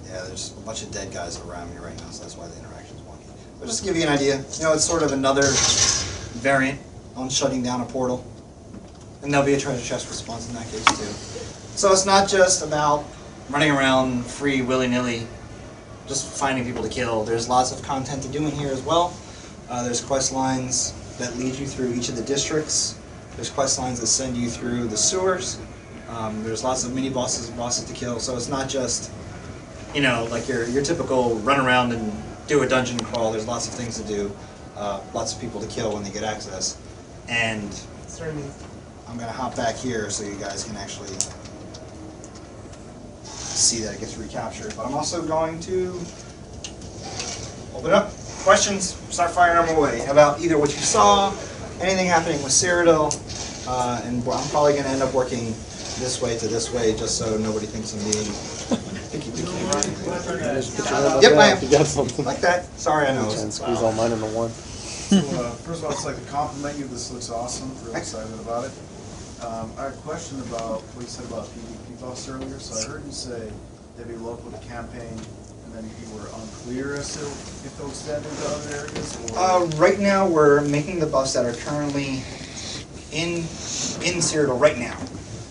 Yeah, there's a bunch of dead guys around me right now, so that's why the interaction's wonky. But just to give you an idea, you know, it's sort of another variant on shutting down a portal. And there'll be a treasure chest response in that case too. So it's not just about running around free willy-nilly, just finding people to kill. There's lots of content to do in here as well. There's quest lines that lead you through each of the districts. There's quest lines that send you through the sewers. There's lots of mini bosses and bosses to kill. So it's not just, you know, like your typical run around and do a dungeon crawl. There's lots of things to do. Lots of people to kill when they get access. And I'm going to hop back here so you guys can actually see that it gets recaptured. But I'm also going to open up questions, start firing them away about either what you saw, anything happening with Cyrodiil, and I'm probably going to end up working this way to this way just so nobody thinks I'm being Yep, I am. You got something. Like that. Sorry, I know. Try and squeeze all mine into one. So, first of all, I'd like to compliment you. This looks awesome. Really excited about it. I had a question about what you said about PvP buffs earlier. So I heard you say they'd be local to campaign, and then you were unclear as to if they'll extend into other areas. Or right now, we're making the buffs that are currently in Cyrodiil right now.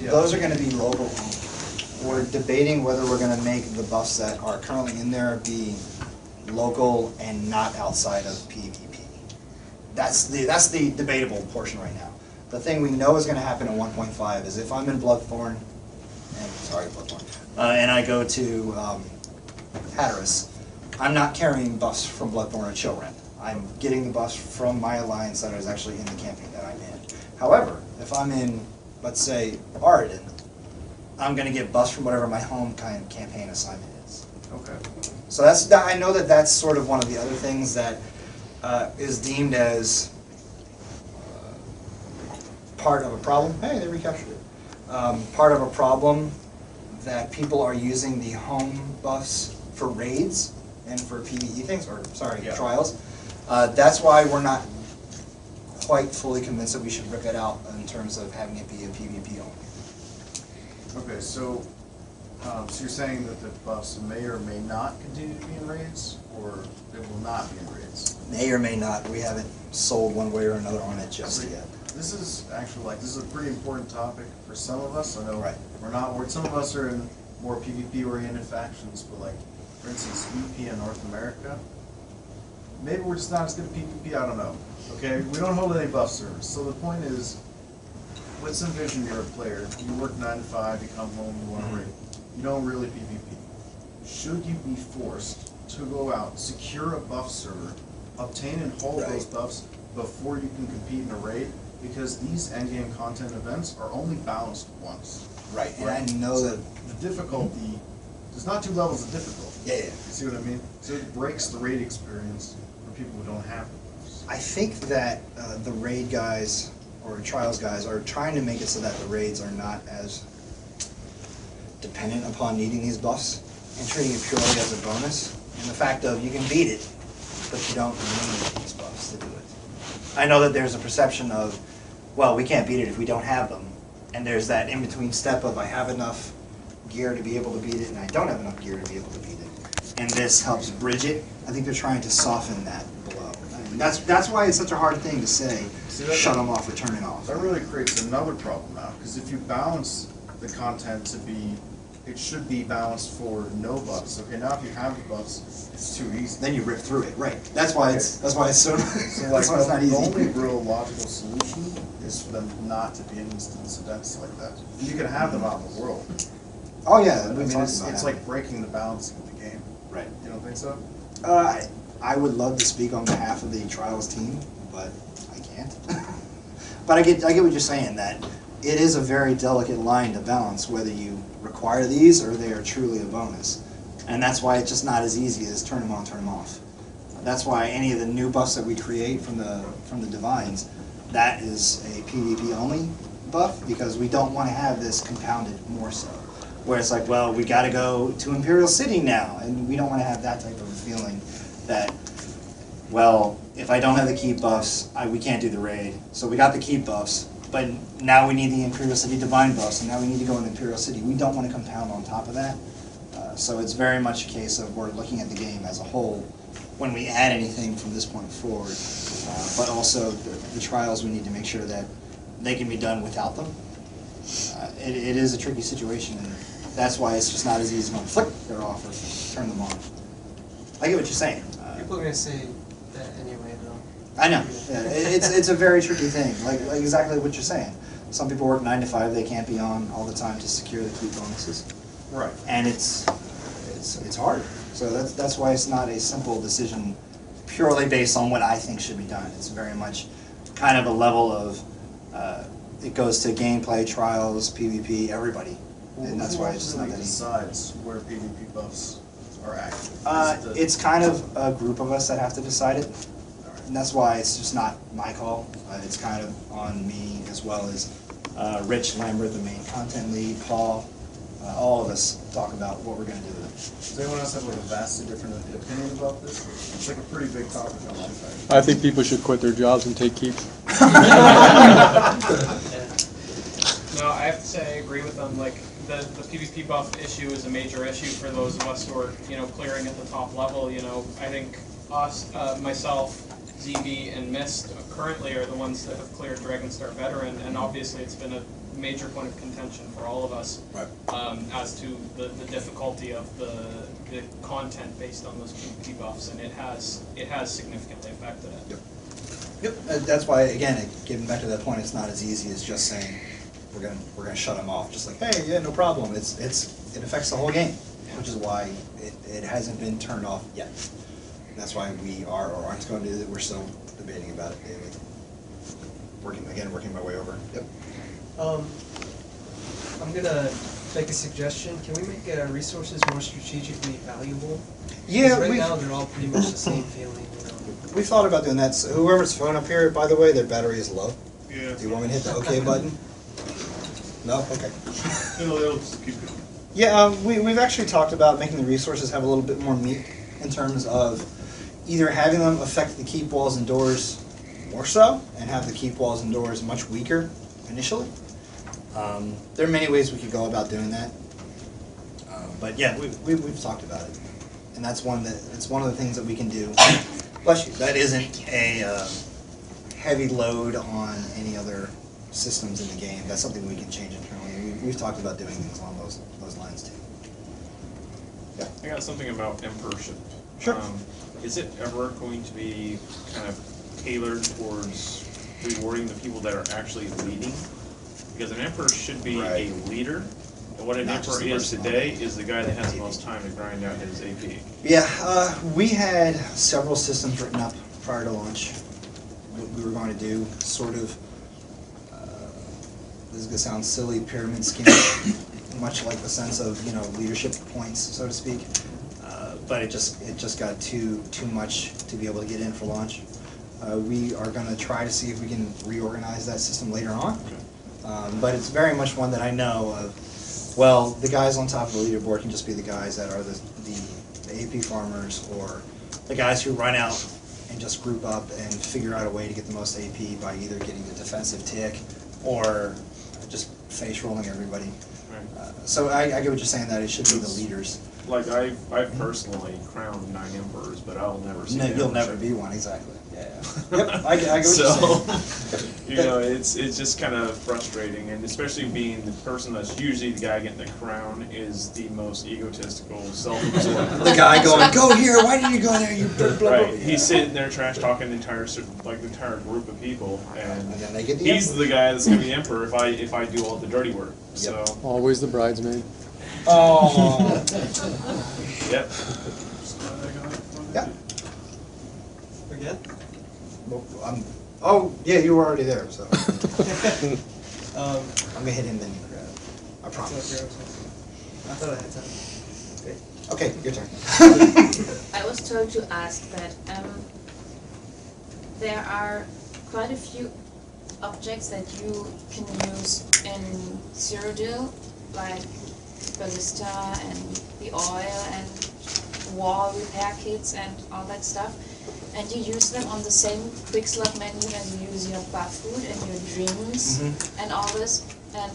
Yeah. Those are going to be local. We're debating whether we're going to make the buffs that are currently in there be local and not outside of PvP. That's the debatable portion right now. The thing we know is going to happen in 1.5 is if I'm in Bloodthorn, and I go to Hatteras, I'm not carrying buffs from Bloodthorn or Chillrend. I'm getting the buffs from my alliance that is actually in the campaign that I'm in. However, if I'm in, let's say, Aridin, I'm going to get buffs from whatever my home kind of campaign assignment is. Okay. So I know that's sort of one of the other things that is deemed as part of a problem. Hey, they recaptured it. Part of a problem that people are using the home buffs for raids and for PvE things, or sorry, trials. That's why we're not quite fully convinced that we should rip it out in terms of having it be a PvP only. Okay, so you're saying that the buffs may or may not continue to be in raids, or they will not be in raids? May or may not. We haven't sold one way or another on it just yet. This is actually this is a pretty important topic for some of us. I know some of us are in more PvP oriented factions, but like for instance, UP in North America, maybe we're just not as good at PvP. I don't know. Okay, we don't hold any buff servers. So the point is, let's envision you're a player. You work 9 to 5. You come home. You want to raid. You don't really PvP. Should you be forced to go out, secure a buff server, obtain and hold those buffs before you can compete in a raid? Because these endgame content events are only balanced once. Right, and I know so that the difficulty, there's not 2 levels of difficulty. Yeah. You see what I mean? So it breaks the raid experience for people who don't have the buffs. I think that the raid guys or trials guys are trying to make it so that the raids are not as dependent upon needing these buffs and treating it purely as a bonus. And the fact of you can beat it, but you don't need these buffs to do it. I know that there's a perception of, well, we can't beat it if we don't have them. And there's that in-between step of I have enough gear to be able to beat it and I don't have enough gear to be able to beat it. and this helps bridge it. I think they're trying to soften that blow. And that's why it's such a hard thing to say, shut them off or turn it off. That really creates another problem now, because if you balance the content to be, it should be balanced for no buffs. Okay, now if you have the buffs, it's too easy. Then you rip through it, right? That's why it's so. So like, that's why it's not easy. the only real logical solution is for them not to be in instance events like that. You can have them out in the world. Oh yeah, I mean, it's like breaking the balancing of the game. Right. You don't think so? I would love to speak on behalf of the Trials team, but I can't. But I get what you're saying, that it is a very delicate line to balance whether you require these or they are truly a bonus. And that's why it's just not as easy as turn them on, turn them off. That's why any of the new buffs that we create from the Divines, that is a PvP only buff, because we don't want to have this compounded more so. Where it's like, well, we got to go to Imperial City now, and we don't want to have that type of a feeling that, well, if I don't have the keep buffs, we can't do the raid. So we got the keep buffs, but now we need the Imperial City Divine buffs, and now we need to go into Imperial City. We don't want to compound on top of that. So it's very much a case of we're looking at the game as a whole when we add anything from this point forward. But also the trials, we need to make sure that they can be done without them. It is a tricky situation, and that's why it's just not as easy to flick their off or turn them on. I get what you're saying. People are going to say that anyway, though. I know. Yeah, it's a very tricky thing, like exactly what you're saying. Some people work 9 to 5, they can't be on all the time to secure the keep bonuses. Right. And it's hard. So that's why it's not a simple decision purely based on what I think should be done. It's very much kind of a level of, it goes to gameplay, trials, PvP, everybody. And that's why it's just not that easy. Decides where PvP buffs are active? It's kind of a group of us that have to decide it. And that's why it's just not my call. It's kind of on me, as well as Rich Lambert, the main content lead, Paul, all of us talk about what we're going to do with it. Does anyone else have like a vastly different opinion about this? It's like a pretty big topic on my side. I think people should quit their jobs and take keeps. No, I have to say I agree with them. Like the PvP buff issue is a major issue for those of us who are clearing at the top level. I think us, myself, ZB, and Mist currently are the ones that have cleared Dragonstar Veteran, and obviously it's been a major point of contention for all of us, right. As to the difficulty of the content based on those PvP buffs, and it has significantly affected it. Yep. That's why, again, getting back to that point, it's not as easy as just saying we're gonna shut them off. Just like, hey, yeah, no problem. It affects the whole game, which is why it hasn't been turned off yet. And that's why we are or aren't going to do it. We're still debating about it daily. Working my way over. Yep. I'm gonna make a suggestion. Can we make resources more strategically valuable? Yeah, right now they're all pretty much the same feeling. We thought about doing that. So whoever's phone up here, by the way, their battery is low. Yeah. Do you want me to hit the OK button? No? Okay. It'll just keep going. Yeah, we've actually talked about making the resources have a little bit more meat in terms of either having them affect the keep walls and doors more so, and have the keep walls and doors much weaker initially. There are many ways we could go about doing that. But yeah, we've talked about it. And it's one of the things that we can do. Bless you. That isn't a heavy load on any other systems in the game. That's something we can change internally. We've talked about doing things along those lines too. Yeah. I got something about emperorship. Sure. Is it ever going to be kind of tailored towards rewarding the people that are actually leading? Because an emperor should be a leader. And what an emperor is today is the guy that has the most time to grind out his AP. Yeah, we had several systems written up prior to launch. What we were going to do, sort of, this is going to sound silly, pyramid scheme, much like the sense of, leadership points, so to speak. But it just got too much to be able to get in for launch. We are going to try to see if we can reorganize that system later on. But it's very much one that I know of. Well, the guys on top of the leaderboard can just be the guys that are the AP farmers, or the guys who run out and just group up and figure out a way to get the most AP by either getting the defensive tick or just face rolling everybody. So I get what you're saying, that it should be the leaders. Like I've personally crowned 9 emperors, but I'll never see. No, the you'll never emperorship. be one, exactly. Yeah. Yep. I get what So, you're saying. you know, it's just kind of frustrating, and especially being the person that's usually the guy getting the crown is the most egotistical, self-absorbed. The guy going, "Go here! Why did you go there? You blah, blah, right. blah." He's sitting there trash talking the entire group of people, and then they get the he's emperor. the guy that's gonna be the emperor if I do all the dirty work. So Always the bridesmaid. Oh. yep. Yeah. Again? Well, oh, yeah, you were already there, so. Um, I'm gonna hit him, then you grab. I promise. I thought I had time. Okay, your turn. I was told to ask that there are quite a few objects that you can use in Cyrodiil, like ballista and the oil and wall repair kits and all that stuff. And you use them on the same quick slot menu as you use your buff food and your drinks and all this. And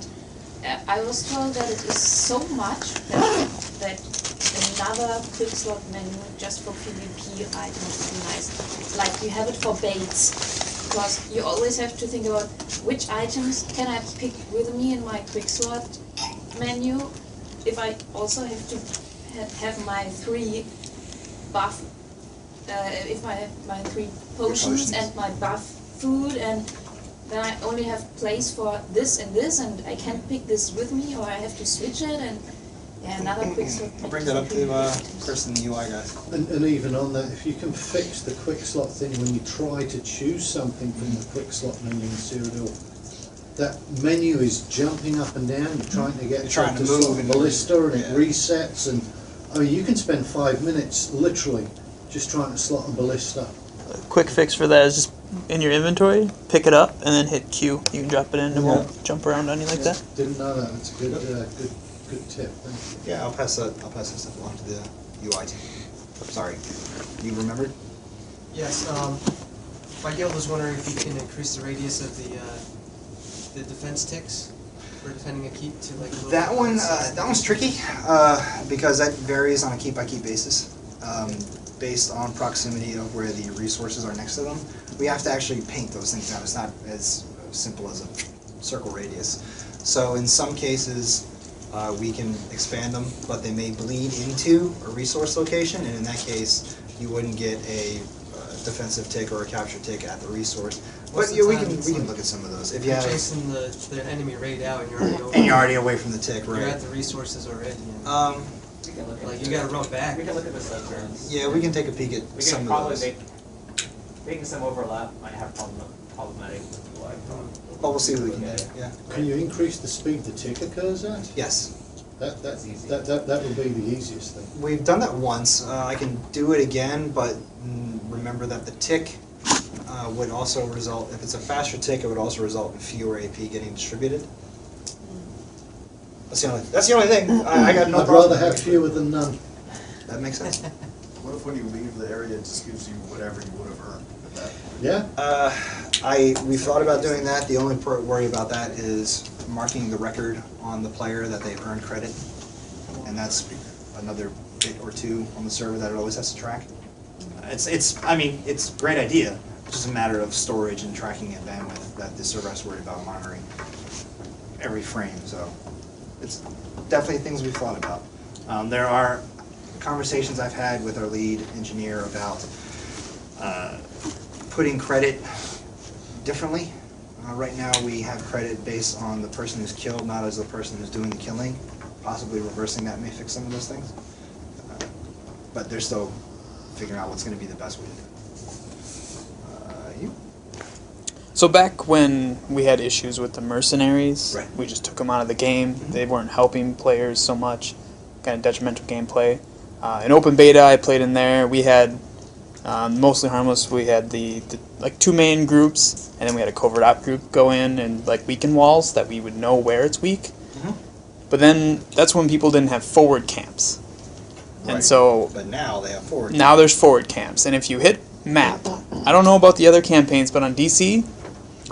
I was told that it is so much that another quick slot menu just for PvP items would be nice. Like you have it for baits, because you always have to think about which items can I pick with me in my quick slot menu if I also have to have my 3 buff. If I have my 3 potions and my buff food, and then I only have place for this, and I can't pick this with me, or I have to switch it, and yeah, another quick slot. I'll bring that up to Chris and the UI guys. And even on that, if you can fix the quick slot thing when you try to choose something from the quick slot menu in Cyrodiil, that menu is jumping up and down. You're trying to get trying to slot move and ballista, and it resets, and I mean you can spend 5 minutes literally just trying to slot a ballista. Quick fix for that is just in your inventory, pick it up, and then hit Q. You can drop it in, and it won't jump around on you like that. Didn't know that. That's a good tip. Thank you. Yeah, I'll pass that stuff along to the UI team. Sorry, you remembered? Yes, my guild was wondering if you can increase the radius of the defense ticks for defending a keep to like a little That one's tricky because that varies on a keep by keep basis. Based on proximity of where the resources are next to them. We have to actually paint those things out. It's not as simple as a circle radius. So in some cases, we can expand them, but they may bleed into a resource location, and in that case, you wouldn't get a defensive tick or a capture tick at the resource. But yeah, we can look at some of those. If you you're have chasing the enemy raid out and you're already over. and you're already away from the tick, right? You're at the resources already. And like you gotta run back. We can look at the subturns. Yeah, we can take a peek at We some can of probably those. making some overlap might have problematic. But we'll see what we can do. Yeah. Can you increase the speed the tick occurs at? Yes. That would be the easiest thing. We've done that once. I can do it again, but remember that the tick would also result, if it's a faster tick, it would also result in fewer AP getting distributed. That's the only thing. I got no I'd problem. rather have fewer than none. That makes sense. What if when you leave the area, it just gives you whatever you would have earned with that? Yeah. We've thought about doing that. The only worry about that is marking the record on the player that they've earned credit, and that's another bit or two on the server that it always has to track. I mean, it's a great idea. It's just a matter of storage and tracking and bandwidth that the server has to worry about monitoring every frame. So it's definitely things we've thought about. There are conversations I've had with our lead engineer about putting credit differently. Right now we have credit based on the person who's killed, not as the person who's doing the killing. Possibly reversing that may fix some of those things. But they're still figuring out what's going to be the best way to do it. You? So back when we had issues with the mercenaries, Right. we just took them out of the game. They weren't helping players so much, kind of detrimental gameplay. In open beta, I played in there. We had mostly harmless. We had the like 2 main groups, and then we had a covert op group go in and like weaken walls that we would know where it's weak. But then that's when people didn't have forward camps, and so But now they have forward. now there's forward camps, and if you hit map, I don't know about the other campaigns, but on DC,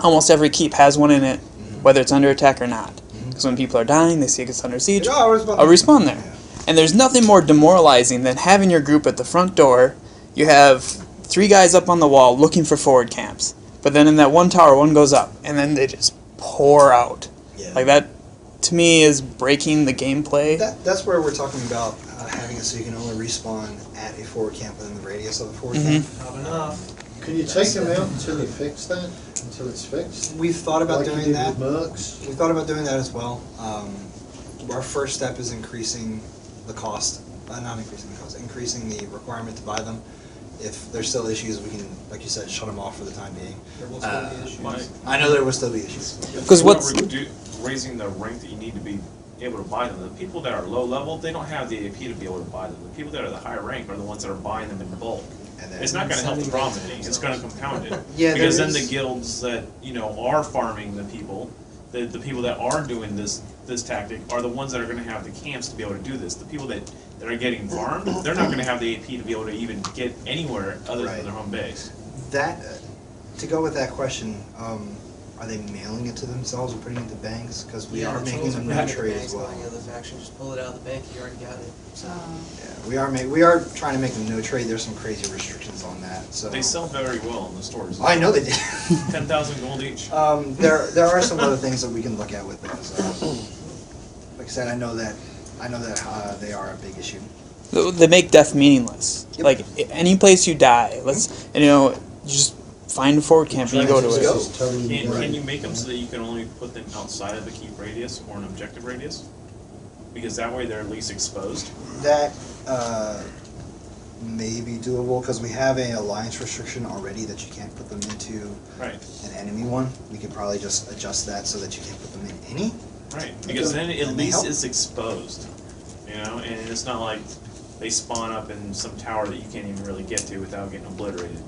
almost every keep has one in it, whether it's under attack or not. Because when people are dying, they see it's under siege. Oh, I'll respawn there. And there's nothing more demoralizing than having your group at the front door. You have 3 guys up on the wall looking for forward camps. But then in that one tower, one goes up, and then they just pour out. Yeah. Like that, to me, is breaking the gameplay. That's where we're talking about having it so you can only respawn at a forward camp within the radius of the forward camp. Not enough. Can you take them out until you fix that? Until it's fixed? We've thought about Like you doing did that. with Mercs? We thought about doing that as well. Our first step is increasing the cost, not increasing the cost, increasing the requirement to buy them. If there's still issues, we can, like you said, shut them off for the time being. There will still be issues. I know there will still be issues. Because what's raising the rank that you need to be able to buy them. The people that are low level, they don't have the AP to be able to buy them. The people that are the higher rank are the ones that are buying them in bulk. It's not going to help the problem any. It's going to compound it. Yeah, because then the guilds that are farming the people people that are doing this tactic are the ones that are going to have the camps to be able to do this. The people that are getting farmed, they're not going to have the AP to be able to even get anywhere other than their home base. That, to go with that question, are they mailing it to themselves or putting it into banks? Because we are making them no trade as well. The faction, just pull it out of the bank. You already got it. So. Yeah, we are trying to make them no trade. There's some crazy restrictions on that. So they sell very well in the stores. I know they do. 10,000 gold each. There are some other things that we can look at with those. Like I said, I know that they are a big issue. They make death meaningless. Yep. Like any place you die, you just find a forward camp and you go to it. Can you make them so that you can only put them outside of the keep radius or an objective radius? Because that way they're at least exposed. That may be doable because we have an alliance restriction already that you can't put them into an enemy one. We could probably just adjust that so that you can't put them in any. Right, because then at least it's exposed, and it's not like they spawn up in some tower that you can't even really get to without getting obliterated.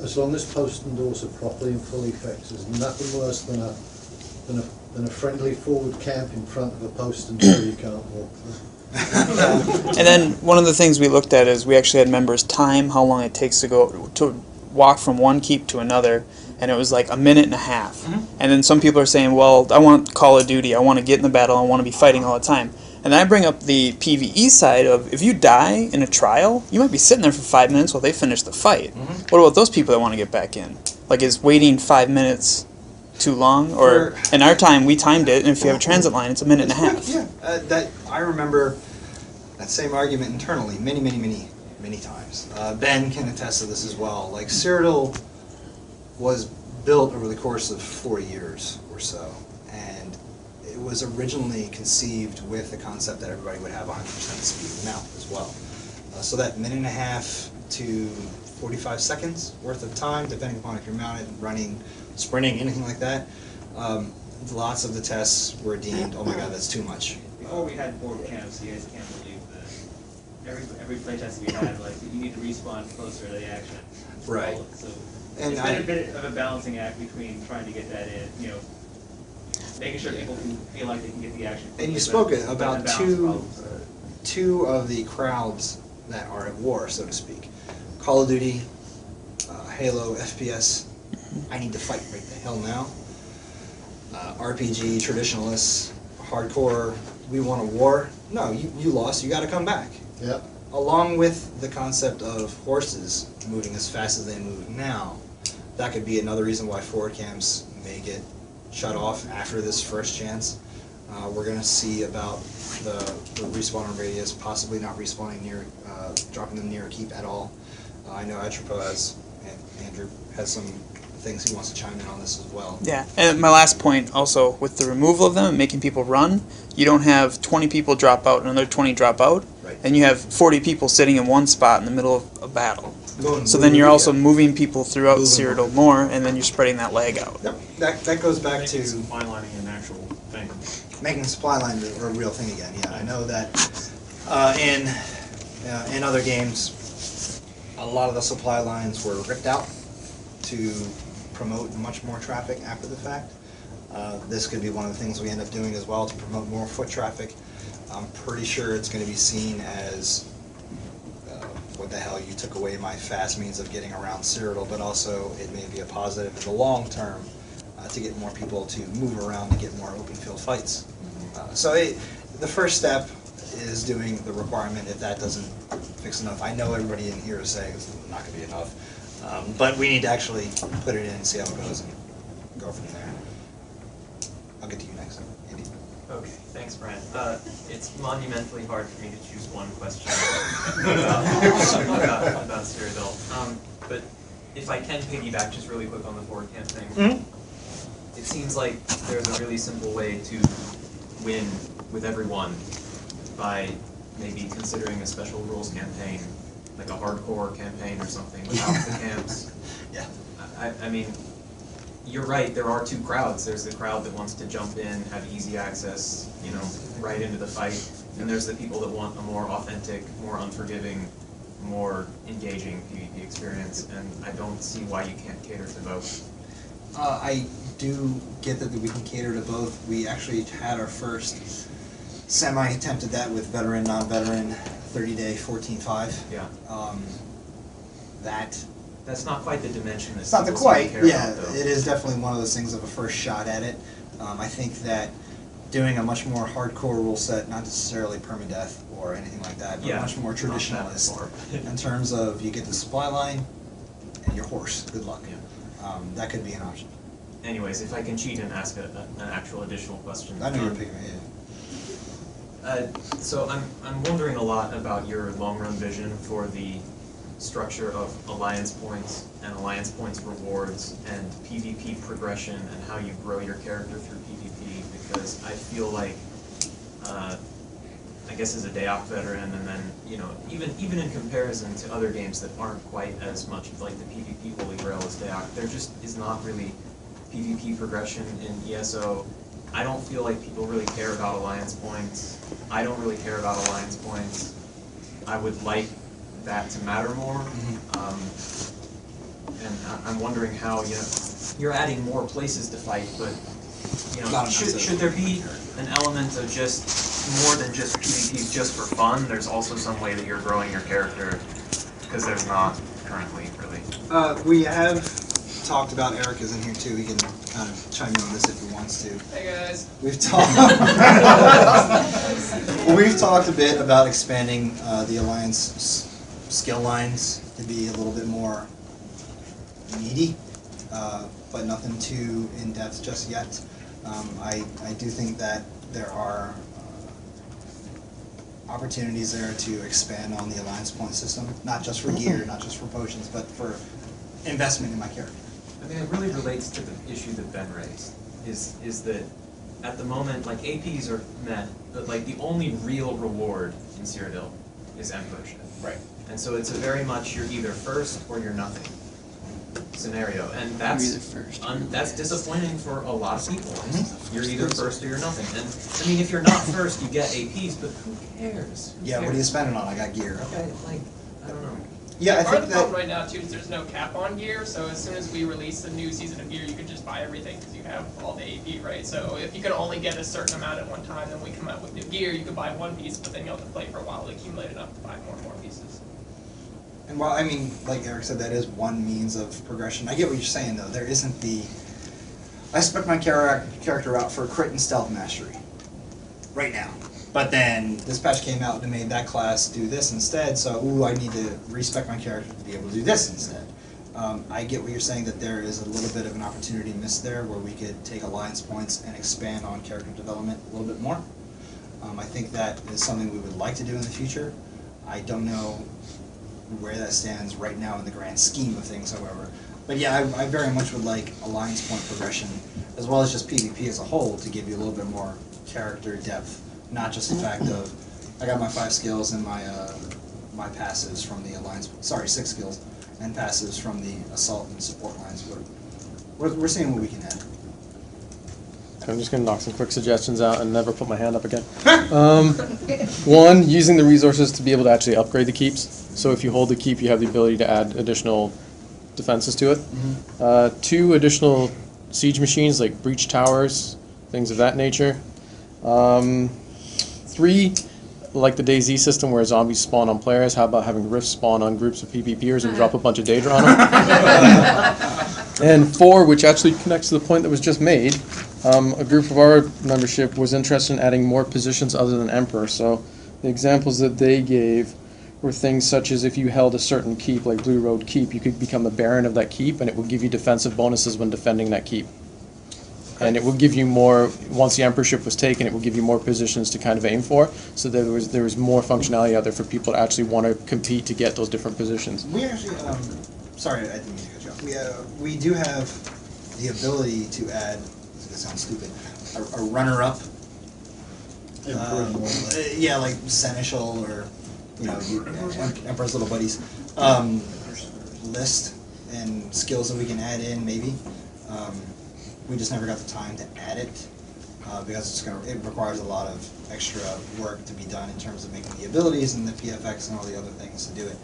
As long as post and doors are properly and fully fixed, there's nothing worse than a friendly forward camp in front of a post and door you can't walk through. And then one of the things we looked at is we actually had members time how long it takes to walk from one keep to another, and it was like a minute and a half. And then some people are saying, well, I want Call of Duty, I want to get in the battle, I want to be fighting all the time. And then I bring up the PvE side of, if you die in a trial, you might be sitting there for 5 minutes while they finish the fight. What about those people that want to get back in? Like, is waiting 5 minutes too long? Or in our time, we timed it, and if you have a transit line, it's a minute and a half. Yeah, that I remember that same argument internally many times. Ben can attest to this as well. Like, Cyrodiil was built over the course of 4 years or so, and it was originally conceived with the concept that everybody would have 100% speed of mount as well. So that minute and a half to 45 seconds worth of time, depending upon if you're mounted, running, sprinting, anything like that. Lots of the tests were deemed, oh my god, that's too much. Before we had board camps, you guys can't believe that every playtest we had, like, you need to respawn closer to the action. Right. So and it's been a bit of a balancing act between trying to get that in, making sure people can feel like they can get the action. And you spoke about two of the crowds that are at war, so to speak. Call of Duty, Halo, FPS, I need to fight right the hell now. RPG, traditionalists, hardcore, we want a war. No, you lost, you gotta come back. Yep. Along with the concept of horses moving as fast as they move now, that could be another reason why forward camps may get shut off after this first chance. We're going to see about the respawn radius, possibly not respawning near, dropping them near a keep at all. I know Atropos Andrew has some things he wants to chime in on this as well. Yeah, and my last point also, with the removal of them and making people run, you don't have 20 people drop out and another 20 drop out, and you have 40 people sitting in one spot in the middle of a battle. So then you're also moving people throughout Cyrodiil more, and then you're spreading that lag out. Yep, that goes back to supply lining an actual thing. Making supply line a real thing again. Yeah, I know that in other games, a lot of the supply lines were ripped out to promote much more traffic after the fact. This could be one of the things we end up doing as well to promote more foot traffic. I'm pretty sure it's going to be seen as what the hell, you took away my fast means of getting around Cyrodiil, but also it may be a positive in the long term to get more people to move around and get more open field fights. So the first step is doing the requirement. If that doesn't fix enough, I know everybody in here is saying it's not going to be enough, but we need to actually put it in and see how it goes and go from there. I'll get to you next, Andy. Okay, thanks, Brian. It's monumentally hard for me to choose one question about Cyrodiil. But if I can piggyback just really quick on the board camp thing, it seems like there's a really simple way to win with everyone by maybe considering a special rules campaign, like a hardcore campaign or something without the camps. Yeah. I mean, you're right, there are two crowds. There's the crowd that wants to jump in, have easy access, right into the fight, and there's the people that want a more authentic, more unforgiving, more engaging PvP experience, and I don't see why you can't cater to both. I do get that we can cater to both. We actually had our first semi-attempt at that with veteran, non-veteran, 30-day 14-5. Yeah. That's not quite the dimension that It's not the people seem to quite, care yeah. about, though. It is definitely one of those things of a first shot at it. I think that doing a much more hardcore rule set, not necessarily permadeath or anything like that, but much more traditionalist in terms of you get the supply line and your horse. Good luck. Yeah. That could be an option. Anyways, if I can cheat and ask an actual additional question. I know you're picking it. So I'm wondering a lot about your long-run vision for the structure of alliance points and alliance points rewards and PvP progression and how you grow your character through PvP, because I feel like, I guess as a DAOC veteran, and then even in comparison to other games that aren't quite as much like the PvP holy grail as DAOC, there just is not really PvP progression in ESO. I don't feel like people really care about alliance points. I don't really care about alliance points. I would like that to matter more. And I'm wondering how, you're adding more places to fight, but should there be an element of just more than just PvP just for fun? There's also some way that you're growing your character, because there's not currently really. We have talked about, Eric is in here too, he can kind of chime in on this if he wants to. Hey guys. We've talked a bit about expanding the Alliance skill lines to be a little bit more meaty, but nothing too in-depth just yet. I do think that there are opportunities there to expand on the Alliance point system, not just for gear, not just for potions, but for investment in my character. I mean, it really relates to the issue that Ben raised, is that at the moment, like, APs are met, but like the only real reward in Cyrodiil is Emperorship. Right. And so it's a very much you're either first or you're nothing scenario, and that's that's disappointing for a lot of people. You're either first or you're nothing. And I mean, if you're not first, you get APs, but who cares? Yeah, what are you spending on? I got gear. Okay, like, I don't know. Yeah, I Part think of the problem right now too is there's no cap on gear, so as soon as we release a new season of gear, you can just buy everything because you have all the AP, right? So if you can only get a certain amount at one time, then we come out with new gear, you can buy one piece, but then you'll have to play for a while to accumulate enough to buy more and more pieces. And while, I mean, like Eric said, that is one means of progression. I get what you're saying, though. There isn't the... I spec my character out for crit and stealth mastery right now. But then this patch came out and made that class do this instead, so, ooh, I need to respec my character to be able to do this instead. I get what you're saying, that there is a little bit of an opportunity missed there where we could take alliance points and expand on character development a little bit more. I think that is something we would like to do in the future. I don't know where that stands right now in the grand scheme of things, however. But yeah, I very much would like alliance point progression, as well as just PvP as a whole, to give you a little bit more character depth. Not just the fact of, I got my 5 skills and my my passives from the alliance, sorry, 6 skills, and passives from the assault and support lines. We're seeing what we can add. I'm just going to knock some quick suggestions out and never put my hand up again. One, using the resources to be able to actually upgrade the keeps. So if you hold the keep, you have the ability to add additional defenses to it. 2 additional siege machines, like breach towers, things of that nature. 3, like the DayZ system where zombies spawn on players, how about having rifts spawn on groups of PvPers and drop a bunch of Daedra on them? And 4, which actually connects to the point that was just made, A group of our membership was interested in adding more positions other than Emperor. So the examples that they gave were things such as if you held a certain keep, like Blue Road Keep, you could become the Baron of that keep, and it would give you defensive bonuses when defending that keep. And it will give you more, once the Emperorship was taken, it will give you more positions to kind of aim for, so there was more functionality out there for people to actually want to compete to get those different positions. We actually, sorry, I didn't mean to cut you off. We do have the ability to add, this is gonna sound stupid, a runner-up. Yeah, like Seneschal or, you know, Emperor's Little Buddies. List and skills that we can add in, maybe. We just never got the time to add it because it requires a lot of extra work to be done in terms of making the abilities and the PFX and all the other things to do it.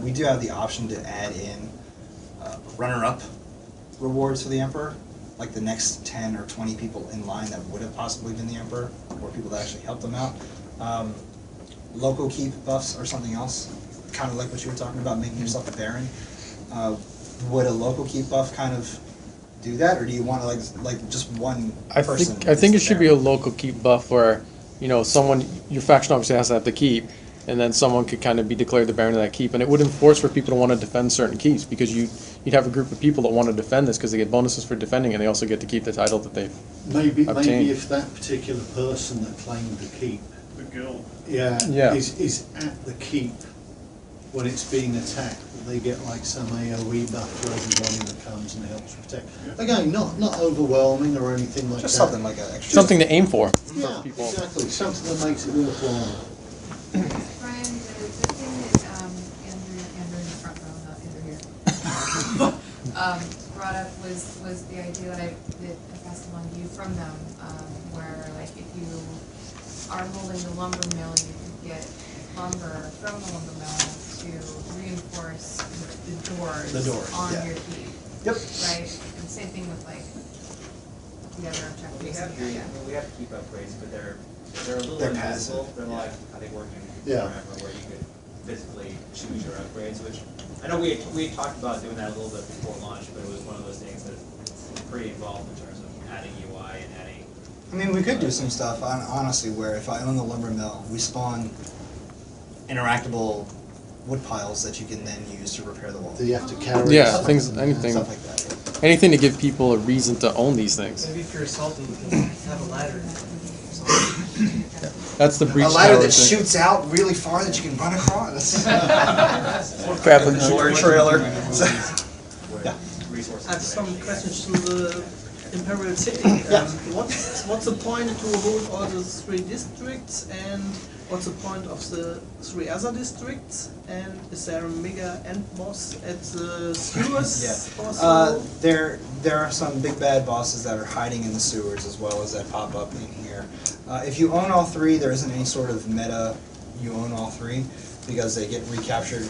We do have the option to add in runner-up rewards for the Emperor, like the next 10 or 20 people in line that would have possibly been the Emperor, or people that actually helped them out. Local keep buffs or something else, kind of like what you were talking about, making yourself a Baron. Would a local keep buff kind of do that, or do you want to like just one person? I think it should be a local keep buff where, you know, your faction obviously has to have the keep, and then someone could kind of be declared the Baron of that keep, and it would enforce for people to want to defend certain keeps, because you'd have a group of people that want to defend this because they get bonuses for defending, and they also get to keep the title that they've obtained. Maybe if that particular person that claimed the keep, the guild, is at the keep when it's being attacked, they get like some AoE buff for everybody that comes and helps protect. Again, not overwhelming or anything like just that. Something like an extra. Something to aim for. Yeah, exactly. Something that makes it worthwhile. Brian, the thing that Andrew in the front row, not Andrew here, brought up was the idea that I passed along to you from them, where like if you are holding the lumber mill, you could get lumber from the lumber mill to reinforce the doors on your keep. Yep. Right? And same thing with like the other objectives. We have keep upgrades, but they're a little passive. invisible. They're like how they work in Yeah. Forever, where you could physically choose your upgrades, which I know we had talked about doing that a little bit before launch, but it was one of those things that's pretty involved in terms of adding UI and adding. I mean, we could do some stuff, honestly, where if I own the lumber mill, we spawn interactable wood piles that you can then use to repair the wall. Do you have to carry? Yeah, anything. Stuff like that. Anything to give people a reason to own these things. Maybe if you're assaulting, you can have a ladder. That's the breach A ladder tower that thing. shoots out really far that you can run across. Grappling trailer. I have some questions to the Imperial City. What's the point to hold all the 3 districts, and what's the point of the 3 other districts? And is there a mega end boss at the sewers? Also? There are some big bad bosses that are hiding in the sewers as well as that pop up in here. If you own all 3, there isn't any sort of meta you own all 3, because they get recaptured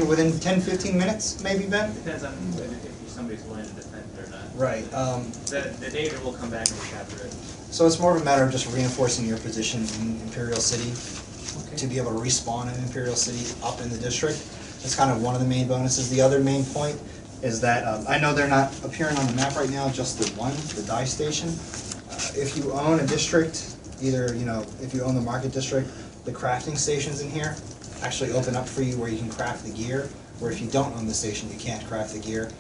within 10-15 minutes, maybe, Ben? Depends on if somebody's willing to defend it or not. Right. The data will come back and recapture it. So it's more of a matter of just reinforcing your position in Imperial City to be able to respawn in Imperial City up in the district. That's kind of one of the main bonuses. The other main point is that, I know they're not appearing on the map right now, just the one, the dye station. If you own a district, either, you know, if you own the market district, the crafting stations in here actually open up for you where you can craft the gear, where if you don't own the station, you can't craft the gear.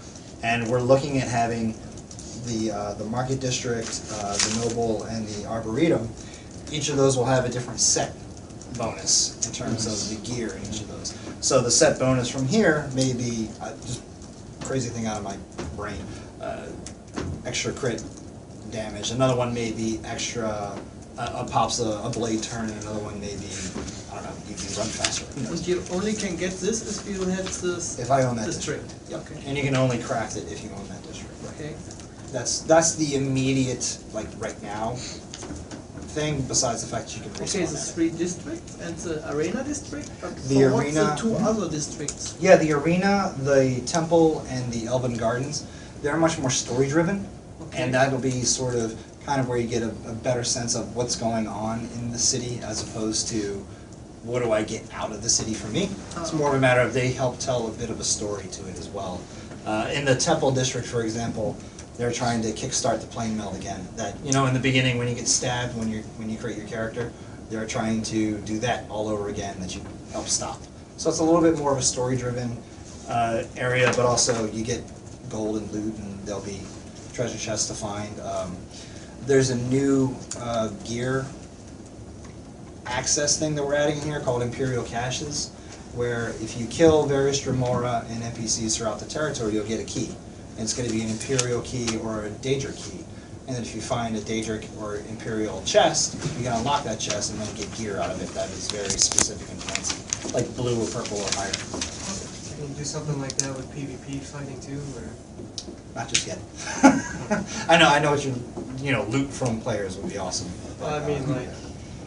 And we're looking at having the market district, the noble, and the arboretum. Each of those will have a different set bonus in terms of the gear in each of those. So the set bonus from here may be just crazy thing out of my brain. Extra crit damage. Another one may be extra. Pops a blade turn, and another one may be, I don't know, you can run faster. And you only can get this if you have this If I own that district. Yep. Okay. And you can only craft it if you own that district. Okay. That's the immediate, like right now, thing. Besides the fact that you can respawn. Okay, the 3 districts and the arena district. But The what's arena- the 2 other districts? Yeah, the arena, the temple, and the Elven Gardens, they're much more story driven, and that'll be sort of kind of where you get a better sense of what's going on in the city as opposed to what do I get out of the city for me. It's more of a matter of they help tell a bit of a story to it as well. In the temple district, for example, they're trying to kickstart the playing meld again. That, you know, in the beginning when you get stabbed when you create your character, they're trying to do that all over again that you help stop. So it's a little bit more of a story-driven area, but also you get gold and loot, and there'll be treasure chests to find. There's a new gear access thing that we're adding in here called Imperial Caches, where if you kill various Dremora and NPCs throughout the territory, you'll get a key. And it's going to be an Imperial key or a Daedric key. And then if you find a Daedric or Imperial chest, you can unlock that chest and then get gear out of it that is very specific and fancy, like blue or purple or higher. Can you do something like that with PvP fighting too, or? Not just yet. I know what you know, loot from players would be awesome. Well, I mean, like,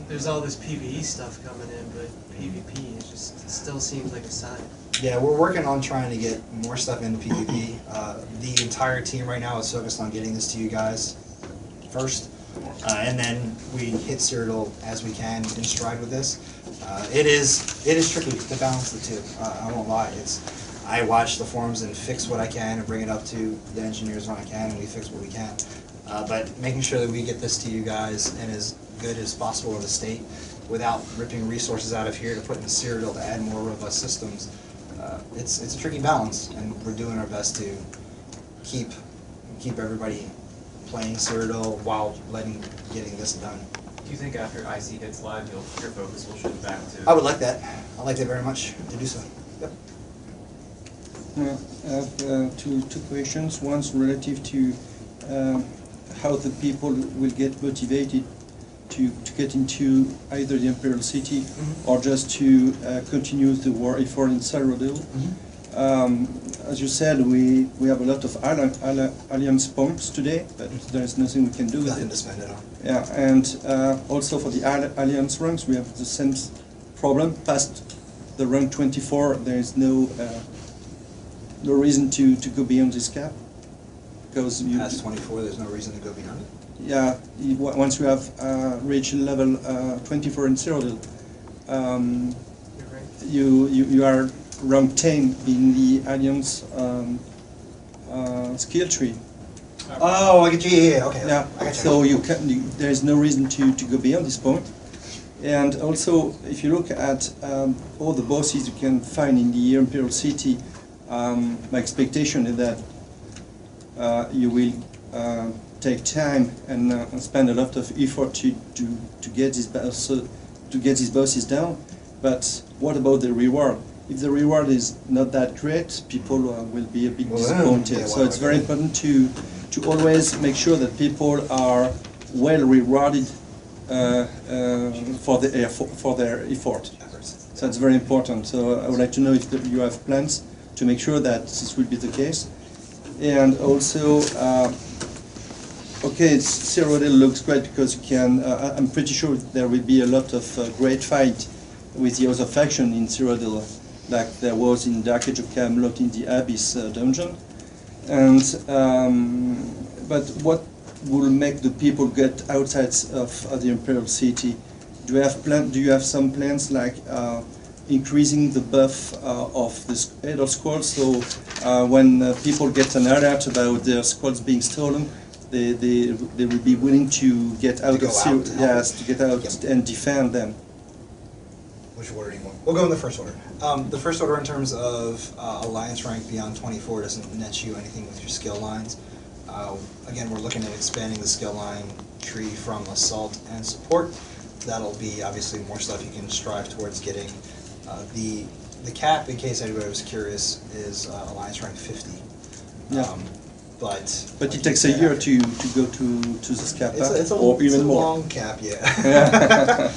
there's all this PvE stuff coming in, but PvP is just, it still seems like a side. Yeah, we're working on trying to get more stuff into PvP. The entire team right now is focused on getting this to you guys first, and then we hit Cyrodiil as we can in stride with this. It is tricky to balance the two. I won't lie. I watch the forums and fix what I can and bring it up to the engineers when I can, and we fix what we can. But making sure that we get this to you guys in as good as possible of a state without ripping resources out of here to put in Cyrodiil to add more robust systems. It's a tricky balance, and we're doing our best to keep everybody playing Cyrodiil while getting this done. Do you think after IC hits live, your focus will shift back to? I would like that. I'd like that very much to do so. Yep. I have two questions. One's relative to how the people will get motivated to get into either the Imperial City or just to continue the war effort in Cyrodiil. As you said, we have a lot of alliance points today, but there is nothing we can do with it. Nothing to spend it on. Yeah, and also for the alliance ranks, we have the same problem. Past the rank 24, there is no reason to go beyond this cap. Because Past 24, there's no reason to go beyond it. Yeah, once you have reached level 24 in Cyrodiil, you are rank 10 in the Alliance skill tree. Oh, I get you. Yeah, okay. Yeah, I got you. so there is no reason to go beyond this point. And also, if you look at all the bosses you can find in the Imperial City, my expectation is that you will take time and spend a lot of effort to get these bosses down. But what about the reward? If the reward is not that great, people will be a bit disappointed. Yeah, so it's very important to always make sure that people are well rewarded for their effort. So it's very important. So I would like to know if you have plans to make sure that this will be the case. And also, okay, Cyrodiil looks great because you can. I'm pretty sure there will be a lot of great fight with the other faction in Cyrodiil, like there was in Dark Age of Camelot in the Abyss dungeon. And but what will make the people get outside of the Imperial City? Do you have some plans like increasing the buff of the Elder Scrolls, so when people get an alert about their scrolls being stolen, they will be willing to get out to get out and defend them. Which order do you want? We'll go in the first order. The first order in terms of Alliance rank beyond 24 doesn't net you anything with your skill lines. Again, we're looking at expanding the skill line tree from Assault and Support. That'll be obviously more stuff you can strive towards getting. The cap, in case anybody was curious, is Alliance rank 50. Yeah. But it takes a year to go to this cap, it's a long cap, yeah.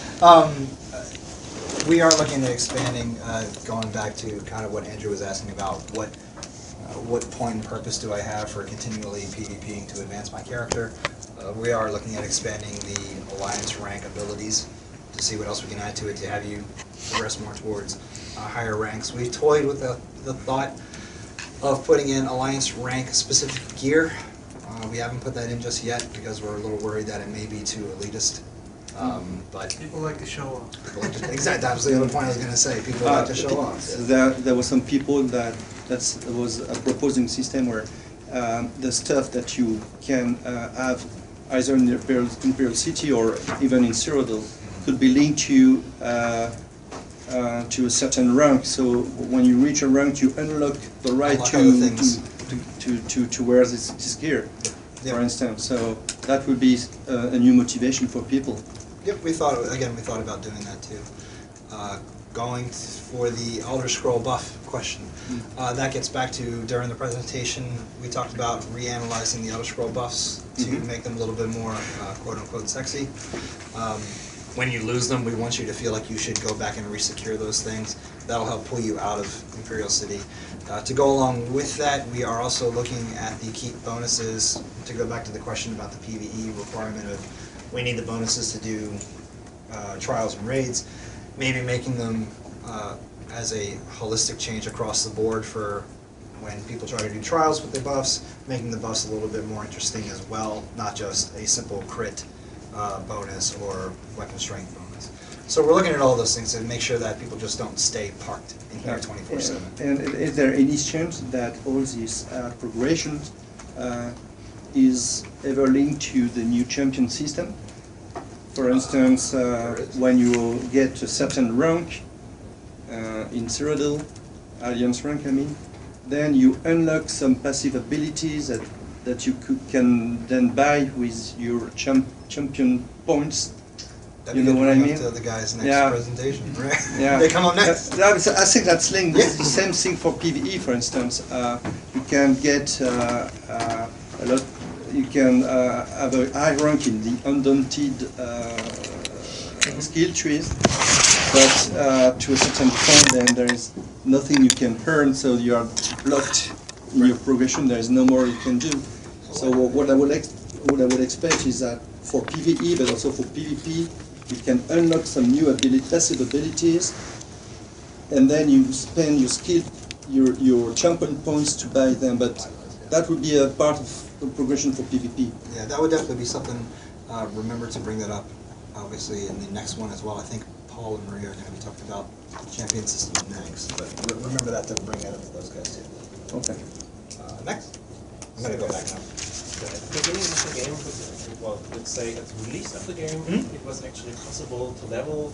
We are looking at expanding, going back to kind of what Andrew was asking about, what point and purpose do I have for continually PvPing to advance my character. We are looking at expanding the Alliance rank abilities to see what else we can add to it to have you progress more towards higher ranks. We've toyed with the thought of putting in Alliance rank specific gear. We haven't put that in just yet because we're a little worried that it may be too elitist. But people like to show off. Exactly, that was the other point I was going to say. People like to show off. There were some people that was a proposing system where the stuff that you can have either in the Imperial City or even in Cyrodiil could be linked to a certain rank. So when you reach a rank, you unlock the right to wear this gear, for instance. So that would be a new motivation for people. Yep, we thought about doing that too. Going for the Elder Scroll buff question. That gets back to, during the presentation, we talked about reanalyzing the Elder Scroll buffs to make them a little bit more quote-unquote sexy. When you lose them, we want you to feel like you should go back and resecure those things. That'll help pull you out of Imperial City. To go along with that, we are also looking at the keep bonuses. To go back to the question about the PvE requirement of, we need the bonuses to do trials and raids. Maybe making them as a holistic change across the board for when people try to do trials with the buffs, making the buffs a little bit more interesting as well, not just a simple crit bonus or weapon strength bonus. So we're looking at all those things to make sure that people just don't stay parked in here 24/7. And is there any chance that all these progressions is ever linked to the new champion system? For instance, when you get a certain rank in Cyrodiil, Alliance rank I mean, then you unlock some passive abilities that you can then buy with your champion points. You know what I mean? To the guys' next presentation, right? Yeah. They come up next. I think that's linked. It's the same thing for PvE, for instance. You can get a lot. You can have a high rank in the Undaunted skill trees, but to a certain point, then there is nothing you can earn, so you are blocked in your progression. There is no more you can do. So what I would expect is that for PvE, but also for PvP, you can unlock some new passive abilities, and then you spend your skill, your champion points to buy them. But that would be a part of progression for PvP. Yeah, that would definitely be something. Remember to bring that up, obviously, in the next one as well. I think Paul and Maria are going to be talking about champion system next, but remember that to bring that up to those guys too. Okay. Next. I'm going to go back now. At the beginning of the game, well, let's say at the release of the game, it was actually possible to level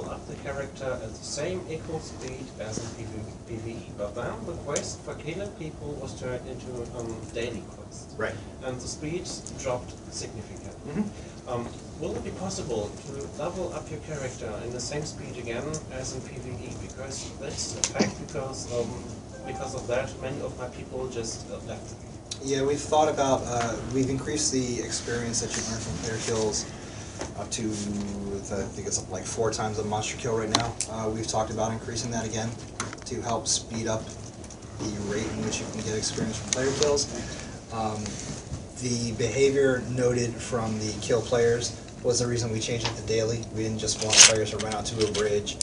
up the character at the same equal speed as in PvE. But then the quest for killing people was turned into a daily quest. Right. And the speed dropped significantly. Will it be possible to level up your character in the same speed again as in PvE? Because that's a fact, because of that, many of my people just left. Yeah, we've thought about, we've increased the experience that you earn from player kills up to, I think it's up like 4 times a monster kill right now. We've talked about increasing that again to help speed up the rate in which you can get experience from player kills. The behavior noted from the kill players was the reason we changed it to daily. We didn't just want players to run out to a bridge,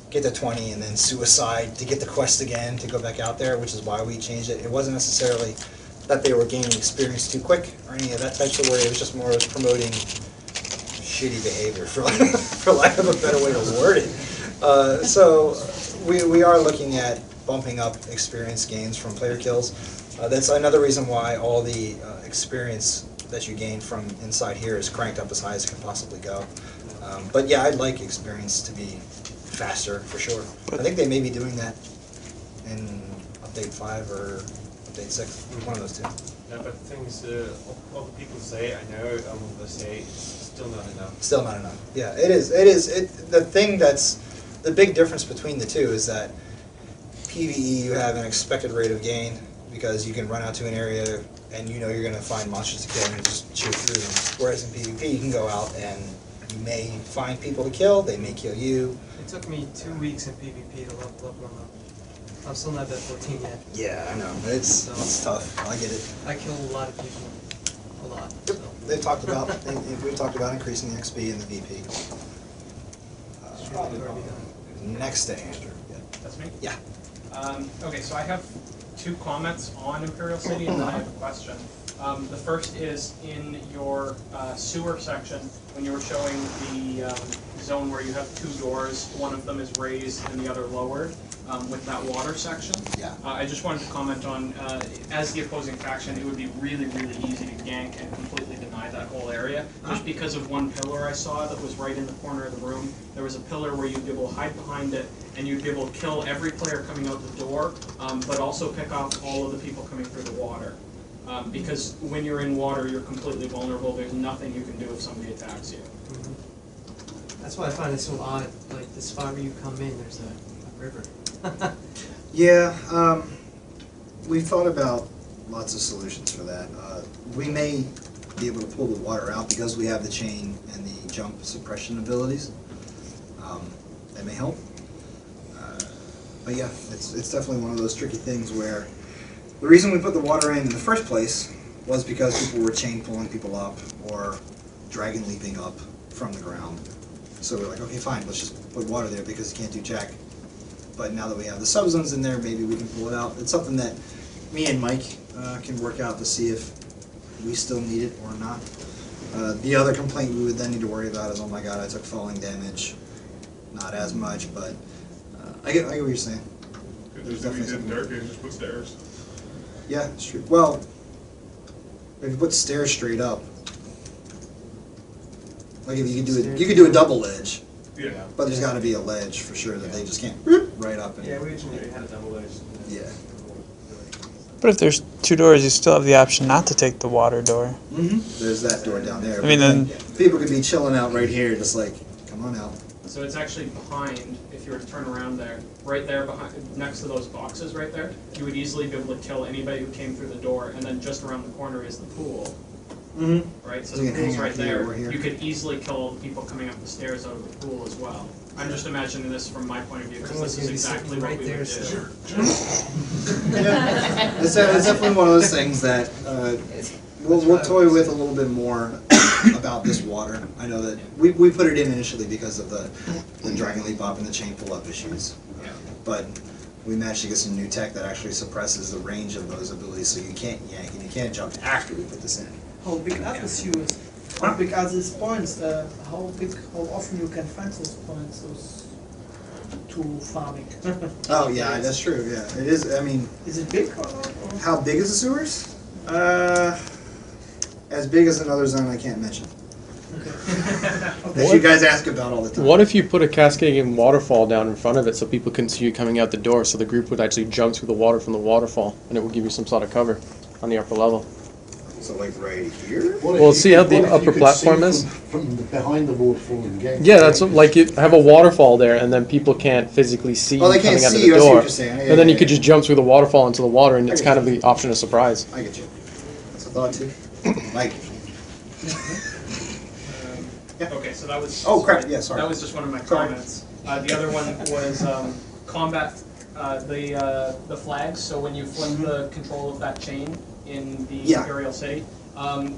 get to 20, and then suicide to get the quest again to go back out there, which is why we changed it. It wasn't necessarily that they were gaining experience too quick or any of that type of way. It was just more as promoting shitty behavior, for lack of a better way to word it. So we are looking at bumping up experience gains from player kills. That's another reason why all the experience that you gain from inside here is cranked up as high as it can possibly go. But yeah, I'd like experience to be faster for sure. I think they may be doing that in update 5 or update 6, one of those two. Yeah, but things all the people say, I know, they say it's still not enough. Still not enough. Yeah, it is. It is. The thing that's the big difference between the two is that PvE you have an expected rate of gain because you can run out to an area and you know you're going to find monsters to kill and just chew through them. Whereas in PvP you can go out and you may find people to kill, they may kill you. It took me 2 weeks in PvP to level up 1 up. I'm still not at 14 yet. Yeah, I know. It's tough. I get it. I kill a lot of people. A lot. Yep. They've talked about, we've talked about increasing the XP and the VP. Next to Andrew. Yeah. That's me? Yeah. Okay, so I have 2 comments on Imperial City and then I have a question. The first is in your sewer section, when you were showing the zone where you have 2 doors, one of them is raised and the other lowered. with that water section. Yeah. I just wanted to comment on, as the opposing faction, it would be really, really easy to gank and completely deny that whole area. Just because of one pillar I saw that was right in the corner of the room. There was a pillar where you'd be able to hide behind it, and you'd be able to kill every player coming out the door, but also pick off all of the people coming through the water. Because when you're in water, you're completely vulnerable. There's nothing you can do if somebody attacks you. That's why I find it so odd. Like this far you come in, there's a river. Yeah, we've thought about lots of solutions for that. We may be able to pull the water out because we have the chain and the jump suppression abilities. That may help. But yeah, it's definitely one of those tricky things where the reason we put the water in the first place was because people were chain pulling people up or dragon leaping up from the ground. So we're like, okay, fine, let's just put water there because you can't do jack. But now that we have the subzones in there, maybe we can pull it out. It's something that me and Mike can work out to see if we still need it or not. The other complaint we would then need to worry about is, oh my god, I took falling damage. Not as much, but I get what you're saying. There's Just if you definitely did Dirty and just put stairs. Yeah, it's true. Well, if you put stairs straight up, like if you could do a double ledge. Yeah. But there's got to be a ledge for sure that they just can't right up. And, Yeah, we originally had a double ledge. Yeah. But if there's two doors, you still have the option not to take the water door. There's that door down there. I mean, but then people could be chilling out right here, just like, come on out. So it's actually behind, if you were to turn around there, right there behind, next to those boxes right there, you would easily be able to kill anybody who came through the door, and then just around the corner is the pool. Right, so So you the can pool's hang out right here there. or here. You could easily kill all the people coming up the stairs out of the pool as well. I'm just imagining this from my point of view, because this is exactly what we would do. Yeah, it's definitely one of those things that we'll toy with a little bit more about this water. I know that we put it in initially because of the Dragon Leap Up and the chain pull up issues. But we managed to get some new tech that actually suppresses the range of those abilities, so you can't yank and you can't jump after we put this in. How big are these used? How big are these points? How often you can find those points, those two farming? Oh yeah, that's true. Yeah, it is. I mean, is it big or not? Or? How big is the sewers? As big as another zone I can't mention. That you guys ask about all the time. What if you put a cascading waterfall down in front of it so people couldn't see you coming out the door, so the group would actually jump through the water from the waterfall, and it would give you some sort of cover on the upper level? So like right here? Well, see how the upper platform is? From behind the waterfall and getting. Yeah, that's like you have a waterfall there, and then people can't physically see you Oh, they can't coming out of see the you, I see what door. you're saying. Yeah, And then yeah, you could just jump through the waterfall into the water, and it's kind of the option of surprise. I get you. That's a thought too. Mike. Okay, so that was. Oh, crap, yeah, sorry. That was just one of my Sorry. comments. The other one was combat the flags. So when you flip the control of that chain in the Imperial City,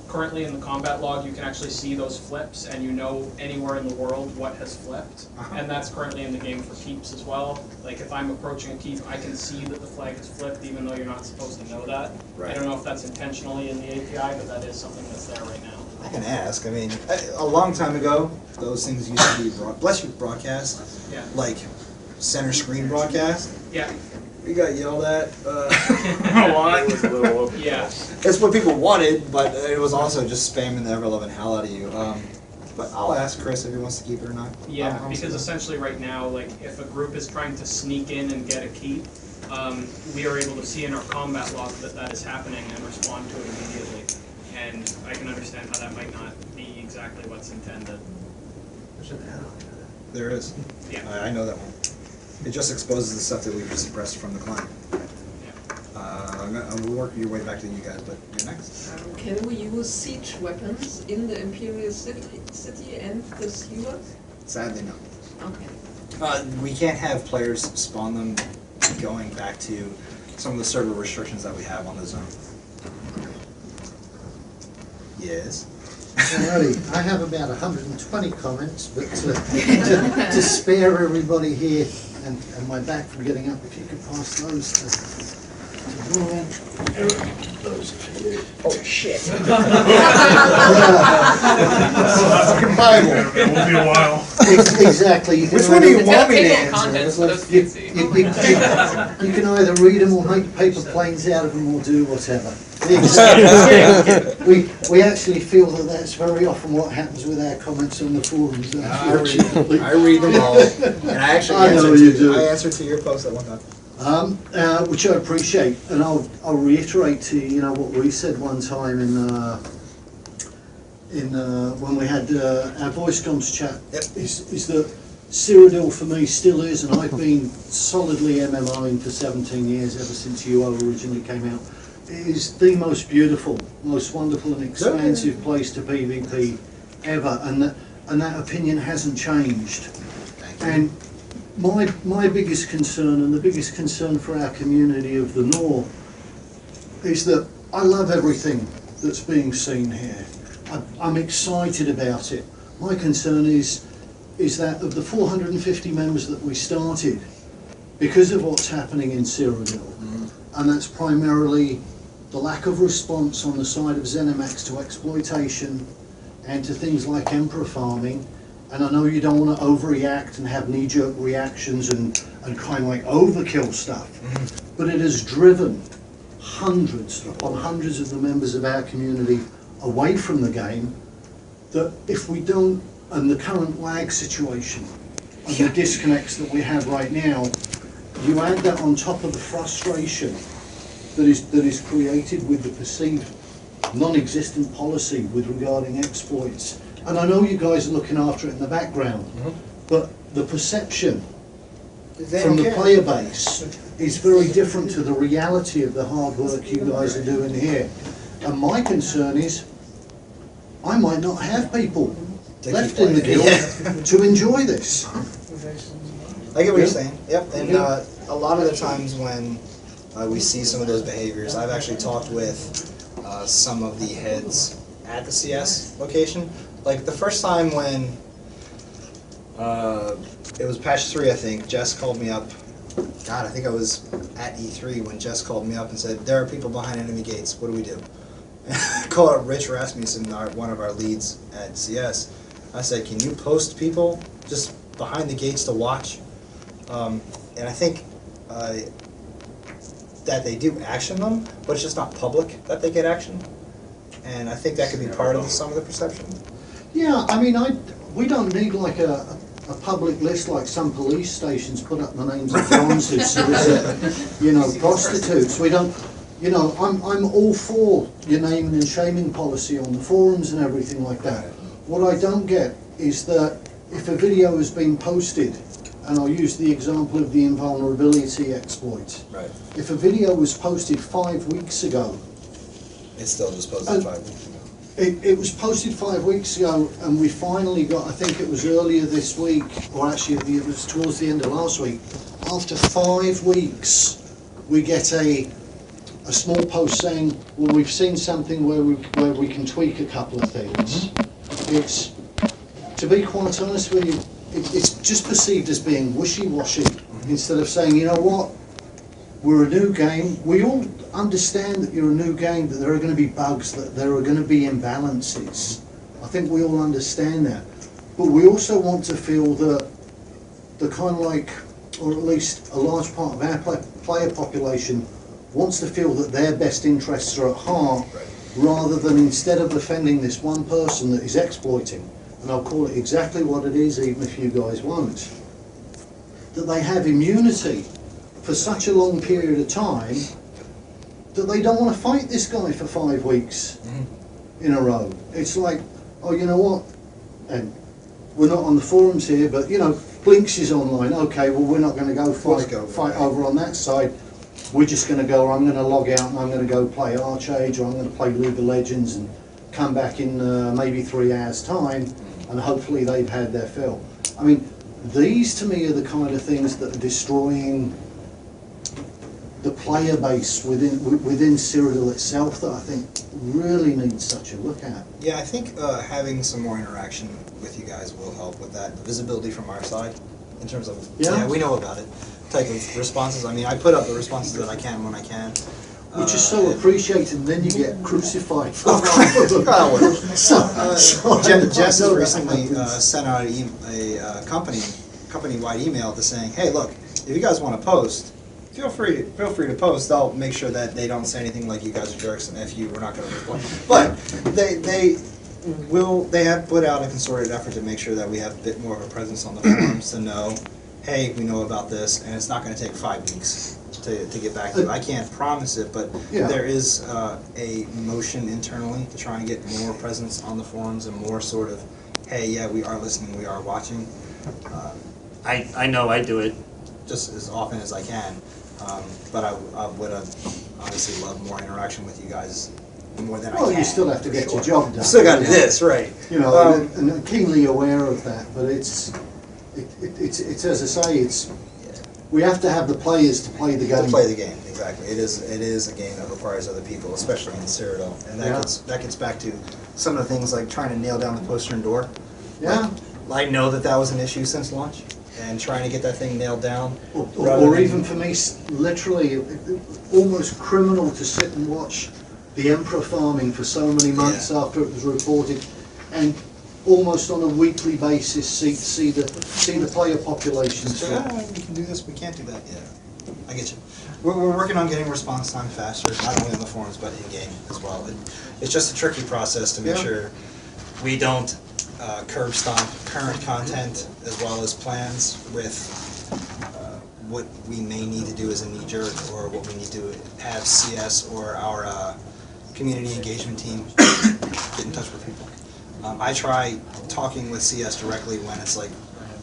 currently in the combat log, you can actually see those flips, and you know anywhere in the world what has flipped. And that's currently in the game for keeps as well. Like if I'm approaching a keep, I can see that the flag has flipped, even though you're not supposed to know that. Right. I don't know if that's intentionally in the API, but that is something that's there right now. I can ask. I mean, a long time ago, those things used to be broadcast. Yeah. Like center screen broadcast. Yeah. We got yelled at A lot. It was a little Yeah. It's what people wanted, but it was also just spamming the ever-loving hell out of you. But I'll ask Chris if he wants to keep it or not. Yeah, because essentially right now, like if a group is trying to sneak in and get a keep, we are able to see in our combat log that that is happening and respond to it immediately. And I can understand how that might not be exactly what's intended. There is. Yeah. I know that one. It just exposes the stuff that we've suppressed from the client. We'll work your way back to you guys, but you're next. Can we use siege weapons in the Imperial City and the sewers? Sadly, no. Okay. We can't have players spawn them going back to some of the server restrictions that we have on the zone. Yes. Alrighty, I have about 120 comments, but to spare everybody here and my back from getting up, if you could pass those to Oh shit. It will be a while. Exactly. You can Which one do you either- want me to Table of answer? contents, let us You, see. you can either read them or make paper planes out of them or do whatever. We actually feel that that's very often what happens with our comments on the forums. Unfortunately. I read them all, and I actually I know you do. I answered to your post at one time. Which I appreciate, and I'll reiterate to you, what we said one time in when we had our voice comms chat. Is that Cyrodiil for me still is, and I've been solidly MMOing for 17 years ever since UO originally came out. It is the most beautiful, most wonderful and expansive place to PvP ever, and that opinion hasn't changed. And my biggest concern, and the biggest concern for our community of the North, is that I love everything that's being seen here. I'm excited about it. My concern is that of the 450 members that we started, because of what's happening in Cyrodiil, and that's primarily the lack of response on the side of ZeniMax to exploitation and to things like emperor farming. And I know you don't want to overreact and have knee-jerk reactions and kind of like overkill stuff, but it has driven hundreds upon hundreds of the members of our community away from the game, that if we don't, and the current lag situation and the disconnects that we have right now, you add that on top of the frustration that is created with the perceived non-existent policy with regarding exploits. And I know you guys are looking after it in the background, but the perception from the player base is very different to the reality of the hard work you guys are doing here. And my concern is, I might not have people left in the guild to enjoy this. I get what you're saying. Yep. And a lot of the times when we see some of those behaviors, I've actually talked with some of the heads at the CS location. Like the first time when it was patch 3, I think, Jess called me up. God, I think I was at E3 when Jess called me up and said, there are people behind enemy gates, what do we do? I called up Rich Rasmussen, one of our leads at CS. I said, can you post people just behind the gates to watch? And I think that they do action them, but it's just not public that they get action. And I think that could be part of some of the perception. Yeah, I mean, we don't need like a public list like some police stations put up the names of Johns who solicit, prostitutes. We don't, I'm all for your naming and shaming policy on the forums and everything like that. What I don't get is that if a video has been posted, and I'll use the example of the invulnerability exploit. Right. If a video was posted 5 weeks ago, it's still just posted 5 weeks ago. It was posted 5 weeks ago, and we finally got, I think it was earlier this week, or actually it was towards the end of last week, after 5 weeks, we get a small post saying, well, we've seen something where we can tweak a couple of things. It's, to be quite honest with you, it's just perceived as being wishy-washy, instead of saying, you know what, we're a new game. We all understand that you're a new game, that there are going to be bugs, that there are going to be imbalances. I think we all understand that. But we also want to feel that the kind of like, or at least a large part of our player population wants to feel that their best interests are at heart, rather than instead of defending this one person that is exploiting, and I'll call it exactly what it is even if you guys won't, that they have immunity for such a long period of time that they don't want to fight this guy for 5 weeks in a row. It's like, oh, you know what, and we're not on the forums here, but Blinks is online. Okay, well, we're not going to go fight over on that side. We're just going to go, or I'm going to log out and I'm going to go play Archage, or I'm going to play League of Legends and come back in maybe 3 hours time, and hopefully they've had their fill. I mean, these to me are the kind of things that are destroying the player base within Cyrodiil itself, that I think really needs such a look at. Yeah, I think having some more interaction with you guys will help with that. The visibility from our side in terms of Yeah. we know about it type of responses. I mean, I put up the responses that I can when I can. Which is so appreciated, and then you get crucified. Jess has recently sent out a company-wide email to saying, hey, look, if you guys want to post, feel free to post. I'll make sure that they don't say anything like you guys are jerks and F you, we're not going to reply. But they have put out a concerted effort to make sure that we have a bit more of a presence on the forums to know, hey, we know about this, and it's not going to take 5 weeks to get back to you. I can't promise it, but there is a motion internally to try and get more presence on the forums and more sort of, hey, yeah, we are listening, we are watching. I know I do it just as often as I can, but I would have obviously loved more interaction with you guys more than I can. Well, you still have to get your job done. Still got to do this, right? You know, and I'm keenly aware of that, but it's as I say, it's. We have to have the players to play the game. To play the game, exactly. It is a game that requires other people, especially in Cyrodiil, and that gets back to some of the things like trying to nail down the poster and door. Yeah. Like, I know that was an issue since launch, and trying to get that thing nailed down. Or even for me, literally, almost criminal to sit and watch the Emperor farming for so many months after it was reported, and almost on a weekly basis see the player populations. So, we can do this, we can't do that. Yeah, I get you. We're working on getting response time faster, not only on the forums but in game as well. It's just a tricky process to make sure we don't curb stomp current content as well as plans with what we may need to do as a knee jerk, or what we need to have CS or our community engagement team get in touch with people. I try talking with CS directly when it's like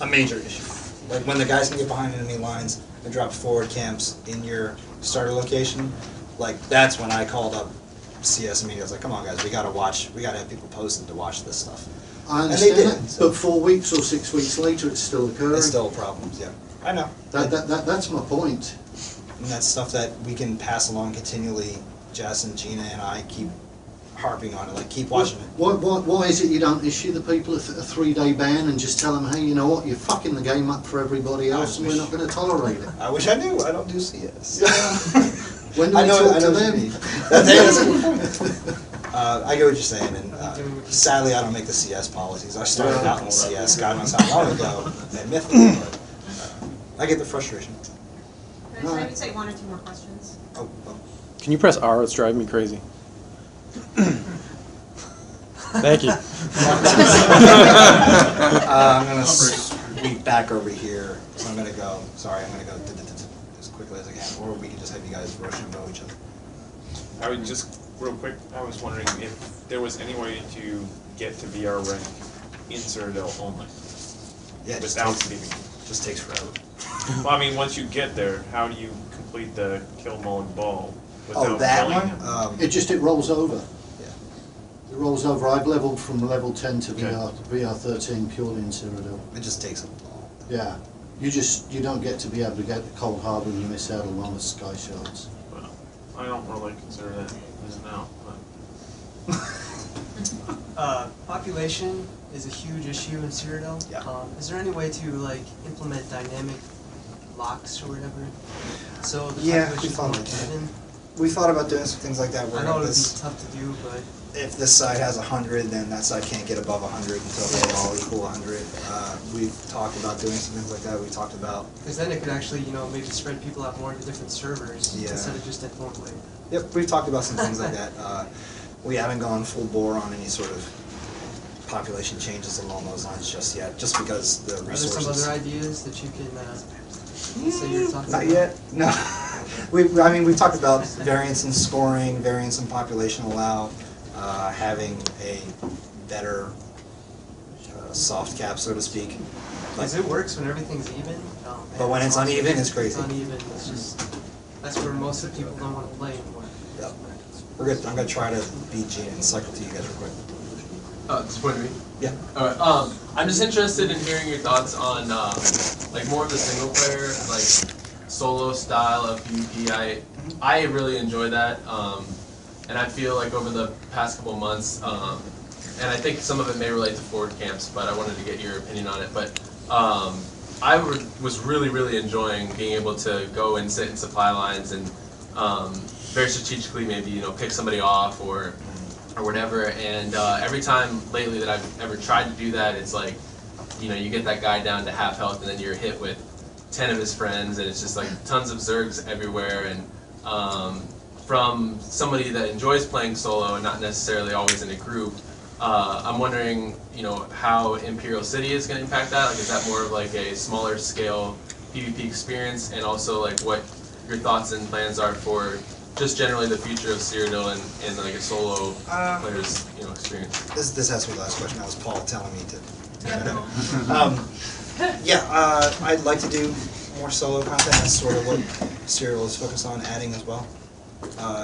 a major issue. Like when the guys can get behind enemy lines and drop forward camps in your starter location, like that's when I called up CS immediately. I was like, come on guys, we gotta have people posted to watch this stuff. I understand and they did, that, but 4 weeks or 6 weeks later it's still occurring. It's still problems, yeah. I know. That's my point. And that's stuff that we can pass along continually. Jess and Gina and I keep harping on it, like keep watching it. Why is it you don't issue the people a 3-day ban and just tell them, hey, you know what, you're fucking the game up for everybody else and we're not going to tolerate it? I wish I knew. I don't do CS. When do we talk to them? I get what you're saying, and sadly I don't make the CS policies. I started out in CS, God knows how long ago, at Mythic, but I get the frustration. I would say 1 or 2 more questions. Can you press R? It's driving me crazy. Thank you. I'm going to sweep back over here, so I'm going to go, sorry, I'm going to go as quickly as I can, or we can just have you guys rush and go each other. I would just, real quick, I was wondering if there was any way to get to VR rank in Cyrodiil only. Yeah, without PvP. Just takes forever. Well, I mean, once you get there, how do you complete the kill Mullen ball? Oh, that killing one? It rolls over. Yeah. It rolls over. I've leveled from level 10 to VR 13 purely in Cyrodiil. It just takes a while. Yeah. You don't get to be able to get the Cold Harbor and you miss out on one of the sky shards. Well, I don't really consider that just now, but Population is a huge issue in Cyrodiil. Yeah. Is there any way to like implement dynamic locks or whatever? So the population's more even? We thought about doing some things like that. I know it would be tough to do, but if this side has 100, then that side can't get above 100 until they all equal 100. We've talked about doing some things like that. We talked about. because then it could actually, maybe spread people out more into different servers instead of just at one place. Yep, we've talked about some things like that. We haven't gone full bore on any sort of population changes along those lines just yet, just because the resources. Are there some other ideas that you can say you're talking Not about? yet. No. We've talked about variance in scoring, variance in population allowed, having a better soft cap, so to speak. Because it works when everything's even. But when it's uneven, it's crazy. It's uneven. It's just that's where most of the people don't want to play anymore. Yep. We're good. I'm gonna try to beat Gene and cycle to you guys real quick. This point to me? Yeah. Alright, I'm just interested in hearing your thoughts on like more of the single player, like solo style of PvP. I really enjoy that, and I feel like over the past couple months, and I think some of it may relate to forward camps, but I wanted to get your opinion on it. But was really enjoying being able to go and sit in supply lines and very strategically maybe pick somebody off or whatever. And every time lately that I've ever tried to do that, it's like you get that guy down to half health and then you're hit with 10 of his friends, and it's just like tons of Zergs everywhere. And from somebody that enjoys playing solo and not necessarily always in a group, I'm wondering, how Imperial City is going to impact that. Like, is that more of like a smaller scale PvP experience, and also like what your thoughts and plans are for just generally the future of Cyrodiil and like a solo player's experience. This has to be the last question. That was Paul telling me to. I'd like to do more solo content. That's sort of what Cyrodiil is focused on adding as well.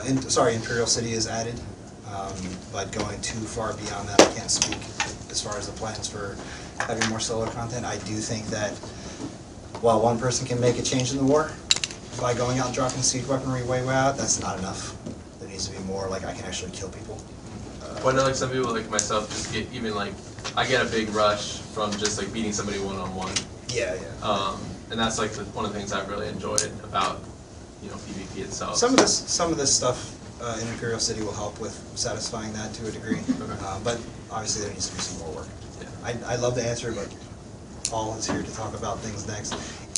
Imperial City is added, but going too far beyond that, I can't speak as far as the plans for having more solo content. I do think that while one person can make a change in the war by going out and dropping siege weaponry way out, that's not enough. There needs to be more, like I can actually kill people. Well, I know like some people like myself just get I get a big rush from just like beating somebody one-on-one. Yeah. And that's like one of the things I've really enjoyed about PvP itself. Some of this stuff in Imperial City will help with satisfying that to a degree, but obviously there needs to be some more work. Yeah. I'd love to answer, but Paul is here to talk about things next.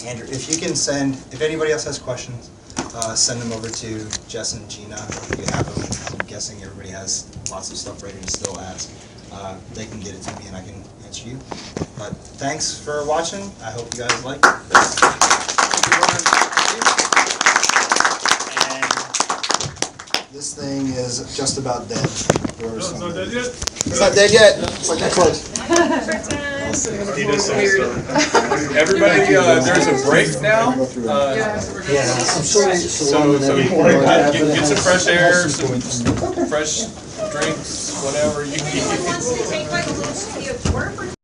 Andrew, if you can if anybody else has questions, send them over to Jess and Gina if you have them. I'm guessing everybody has lots of stuff ready to still ask. They can get it to me and I can answer you. But thanks for watching. I hope you guys liked it. This thing is just about dead. No, it's not dead yet. It's not dead yet. It's like next one. Everybody, there's a break now. I'm sorry. So get some fresh air, some fresh drinks, whatever you need. Wants to take like a little studio tour for